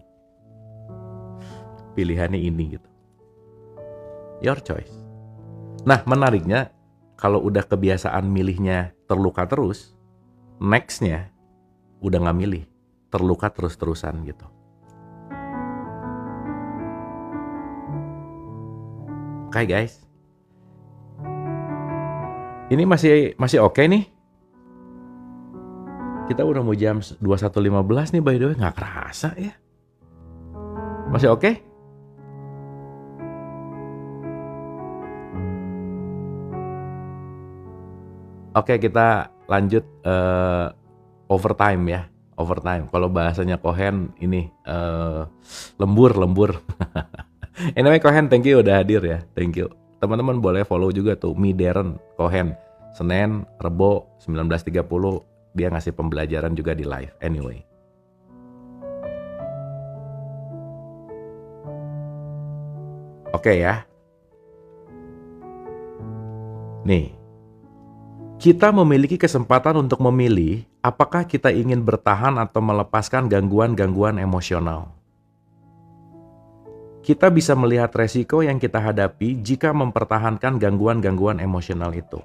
Pilihannya ini gitu. Your choice. Nah, menariknya kalau udah kebiasaan milihnya terluka terus, next-nya udah nggak milih, terluka terus-terusan gitu. Oke guys, ini masih oke nih. Kita udah mau jam 21.15 nih by the way, nggak kerasa ya. Masih oke? Oke, kita lanjut overtime ya. Overtime. Kalau bahasanya Kohen ini lembur. Anyway, Kohen, thank you udah hadir ya. Thank you. Teman-teman boleh follow juga tuh Mideren Kohen. Senin, Rebo 19.30 dia ngasih pembelajaran juga di live. Anyway. Oke ya. Nih. Kita memiliki kesempatan untuk memilih apakah kita ingin bertahan atau melepaskan gangguan-gangguan emosional. Kita bisa melihat resiko yang kita hadapi jika mempertahankan gangguan-gangguan emosional itu.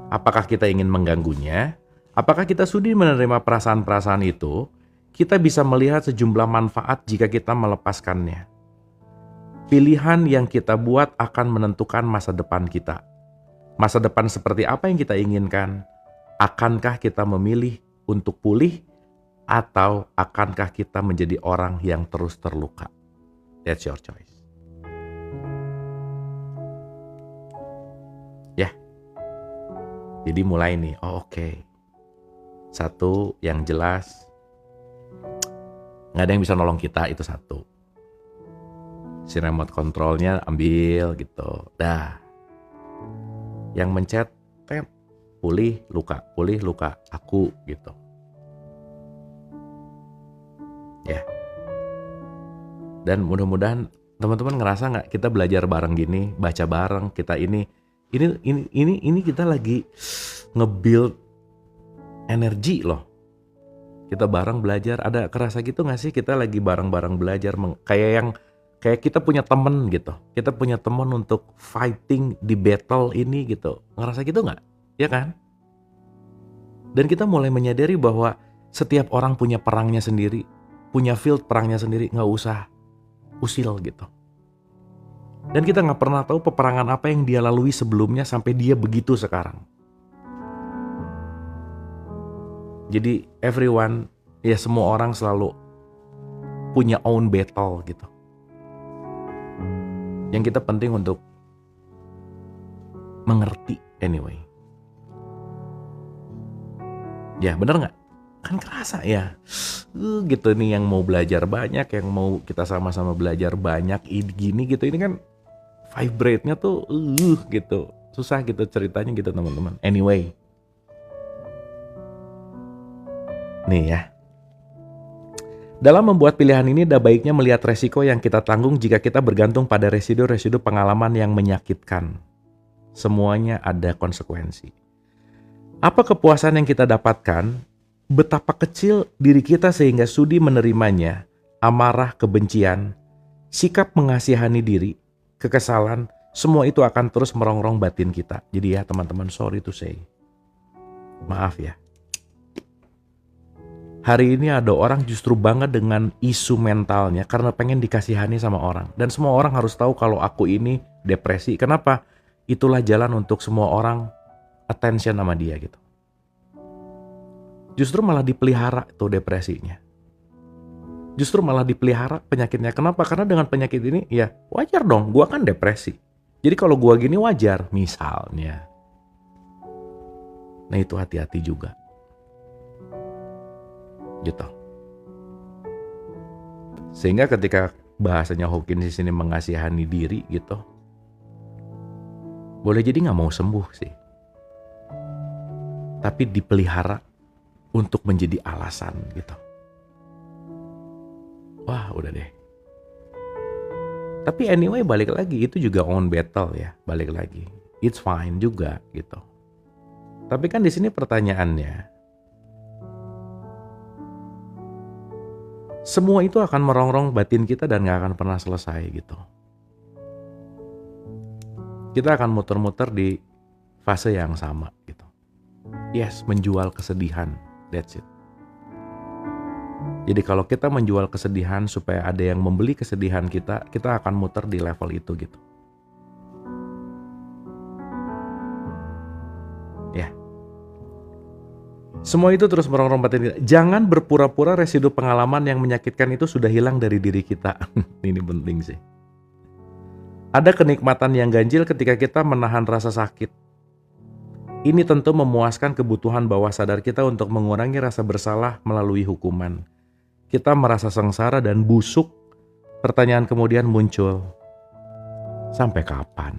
Apakah kita ingin mengganggunya? Apakah kita sudi menerima perasaan-perasaan itu? Kita bisa melihat sejumlah manfaat jika kita melepaskannya. Pilihan yang kita buat akan menentukan masa depan kita. Masa depan seperti apa yang kita inginkan? Akankah kita memilih untuk pulih atau akankah kita menjadi orang yang terus terluka? That's your choice. Ya. Jadi mulai nih. Oke. Satu yang jelas, nggak ada yang bisa nolong kita, itu satu. Si remote controlnya ambil gitu. Dah. Yang mencet, pulih, luka, aku gitu. Ya. Dan mudah-mudahan teman-teman ngerasa nggak kita belajar bareng gini, baca bareng, kita ini kita lagi nge-build energi loh. Kita bareng belajar, ada kerasa gitu nggak sih kita lagi bareng-bareng belajar, kayak kita punya temen gitu. Kita punya temen untuk fighting di battle ini gitu. Ngerasa gitu nggak? Ya kan? Dan kita mulai menyadari bahwa setiap orang punya perangnya sendiri, punya field perangnya sendiri, nggak usah usil gitu. Dan kita nggak pernah tahu peperangan apa yang dia lalui sebelumnya sampai dia begitu sekarang. Jadi everyone, ya semua orang selalu punya own battle gitu. Yang kita penting untuk mengerti anyway. Ya bener gak? Kan kerasa ya. Gitu nih yang mau belajar banyak, yang mau kita sama-sama belajar banyak gini gitu. Ini kan vibrate-nya tuh gitu. Susah gitu ceritanya gitu teman-teman. Anyway. Nih ya. Dalam membuat pilihan ini, ada baiknya melihat resiko yang kita tanggung jika kita bergantung pada residu-residu pengalaman yang menyakitkan. Semuanya ada konsekuensi. Apa kepuasan yang kita dapatkan? Betapa kecil diri kita sehingga sudi menerimanya, amarah, kebencian, sikap mengasihani diri, kekesalan, semua itu akan terus merongrong batin kita. Jadi ya teman-teman, sorry to say. Maaf ya. Hari ini ada orang justru bangga dengan isu mentalnya karena pengen dikasihani sama orang. Dan semua orang harus tahu kalau aku ini depresi. Kenapa? Itulah jalan untuk semua orang attention sama dia gitu. Justru malah dipelihara tuh depresinya. Justru malah dipelihara penyakitnya. Kenapa? Karena dengan penyakit ini ya wajar dong, gua kan depresi. Jadi kalau gua gini wajar misalnya. Nah itu hati-hati juga. Gitu. Sehingga ketika bahasanya Hawkins di sini mengasihani diri gitu, boleh jadi nggak mau sembuh sih, tapi dipelihara untuk menjadi alasan gitu. Wah udah deh. Tapi anyway balik lagi, itu juga own battle ya, balik lagi. It's fine juga gitu. Tapi kan di sini pertanyaannya, semua itu akan merongrong batin kita dan gak akan pernah selesai gitu. Kita akan muter-muter di fase yang sama gitu. Yes, menjual kesedihan, that's it. Jadi kalau kita menjual kesedihan supaya ada yang membeli kesedihan kita akan muter di level itu gitu. Ya. Semua itu terus merongrong batin kita. Jangan berpura-pura residu pengalaman yang menyakitkan itu sudah hilang dari diri kita. Ini penting sih. Ada kenikmatan yang ganjil ketika kita menahan rasa sakit. Ini tentu memuaskan kebutuhan bawah sadar kita untuk mengurangi rasa bersalah melalui hukuman. Kita merasa sengsara dan busuk. Pertanyaan kemudian muncul. Sampai kapan?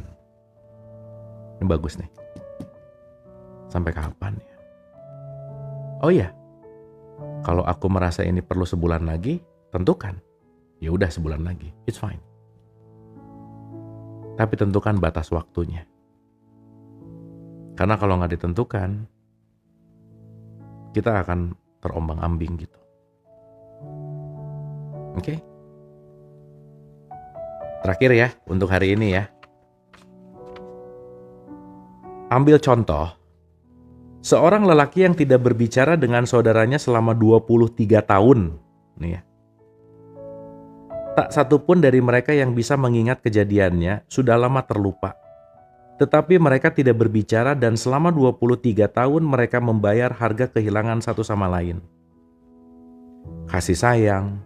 Ini bagus nih. Sampai kapan ya? Oh iya, kalau aku merasa ini perlu sebulan lagi, tentukan. Ya udah sebulan lagi, it's fine. Tapi tentukan batas waktunya. Karena kalau nggak ditentukan, kita akan terombang-ambing gitu. Oke? Terakhir ya, untuk hari ini ya. Ambil contoh. Seorang lelaki yang tidak berbicara dengan saudaranya selama 23 tahun. Nih ya. Tak satupun dari mereka yang bisa mengingat kejadiannya sudah lama terlupa. Tetapi mereka tidak berbicara dan selama 23 tahun mereka membayar harga kehilangan satu sama lain. Kasih sayang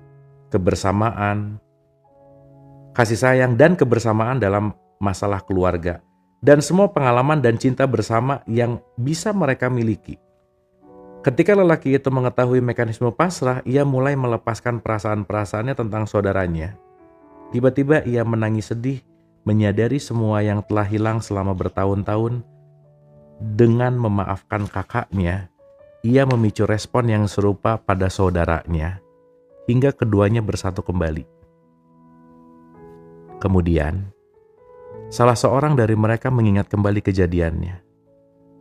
dan kebersamaan dalam masalah keluarga. Dan semua pengalaman dan cinta bersama yang bisa mereka miliki. Ketika lelaki itu mengetahui mekanisme pasrah, ia mulai melepaskan perasaan-perasaannya tentang saudaranya. Tiba-tiba ia menangis sedih, menyadari semua yang telah hilang selama bertahun-tahun. Dengan memaafkan kakaknya, ia memicu respon yang serupa pada saudaranya, hingga keduanya bersatu kembali. Kemudian, salah seorang dari mereka mengingat kembali kejadiannya.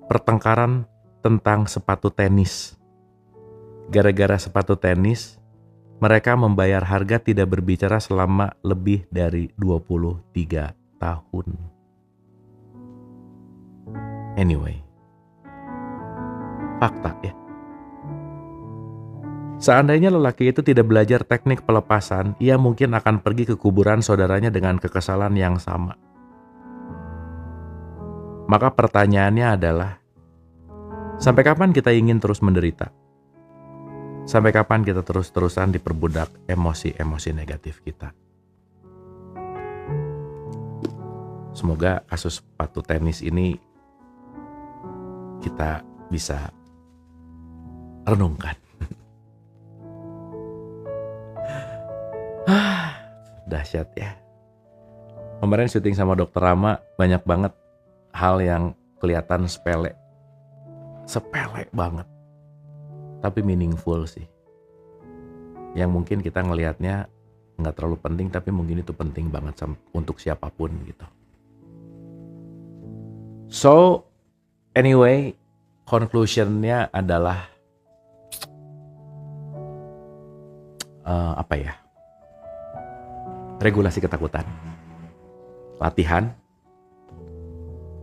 Pertengkaran tentang sepatu tenis. Gara-gara sepatu tenis, mereka membayar harga tidak berbicara selama lebih dari 23 tahun. Anyway, fakta ya. Seandainya lelaki itu tidak belajar teknik pelepasan, ia mungkin akan pergi ke kuburan saudaranya dengan kekesalan yang sama. Maka pertanyaannya adalah, sampai kapan kita ingin terus menderita? Sampai kapan kita terus-terusan diperbudak emosi-emosi negatif kita? Semoga kasus sepatu tenis ini kita bisa renungkan. Dahsyat ya. Kemarin syuting sama Dokter Rama, banyak banget hal yang kelihatan sepele banget, tapi meaningful sih. Yang mungkin kita ngelihatnya nggak terlalu penting, tapi mungkin itu penting banget untuk siapapun gitu. So anyway, conclusionnya adalah regulasi ketakutan, latihan.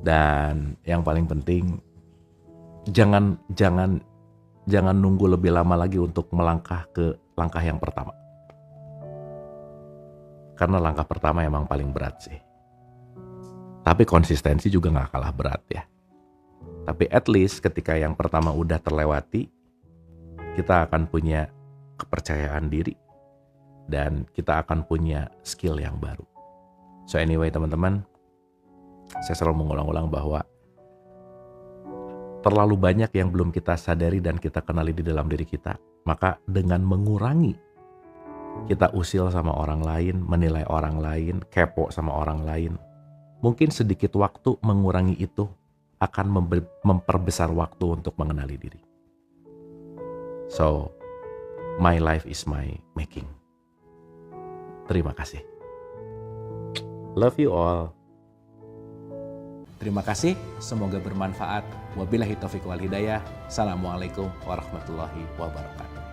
Dan yang paling penting, jangan nunggu lebih lama lagi untuk melangkah ke langkah yang pertama. Karena langkah pertama emang paling berat sih. Tapi konsistensi juga gak kalah berat ya. Tapi at least ketika yang pertama udah terlewati, kita akan punya kepercayaan diri. Dan kita akan punya skill yang baru. So anyway teman-teman, saya selalu mengulang-ulang bahwa terlalu banyak yang belum kita sadari dan kita kenali di dalam diri kita. Maka dengan mengurangi kita usil sama orang lain, menilai orang lain, kepo sama orang lain, mungkin sedikit waktu mengurangi itu akan memperbesar waktu untuk mengenali diri. So, my life is my making. Terima kasih. Love you all. Terima kasih, semoga bermanfaat. Wabillahi taufiq wal hidayah. Assalamualaikum warahmatullahi wabarakatuh.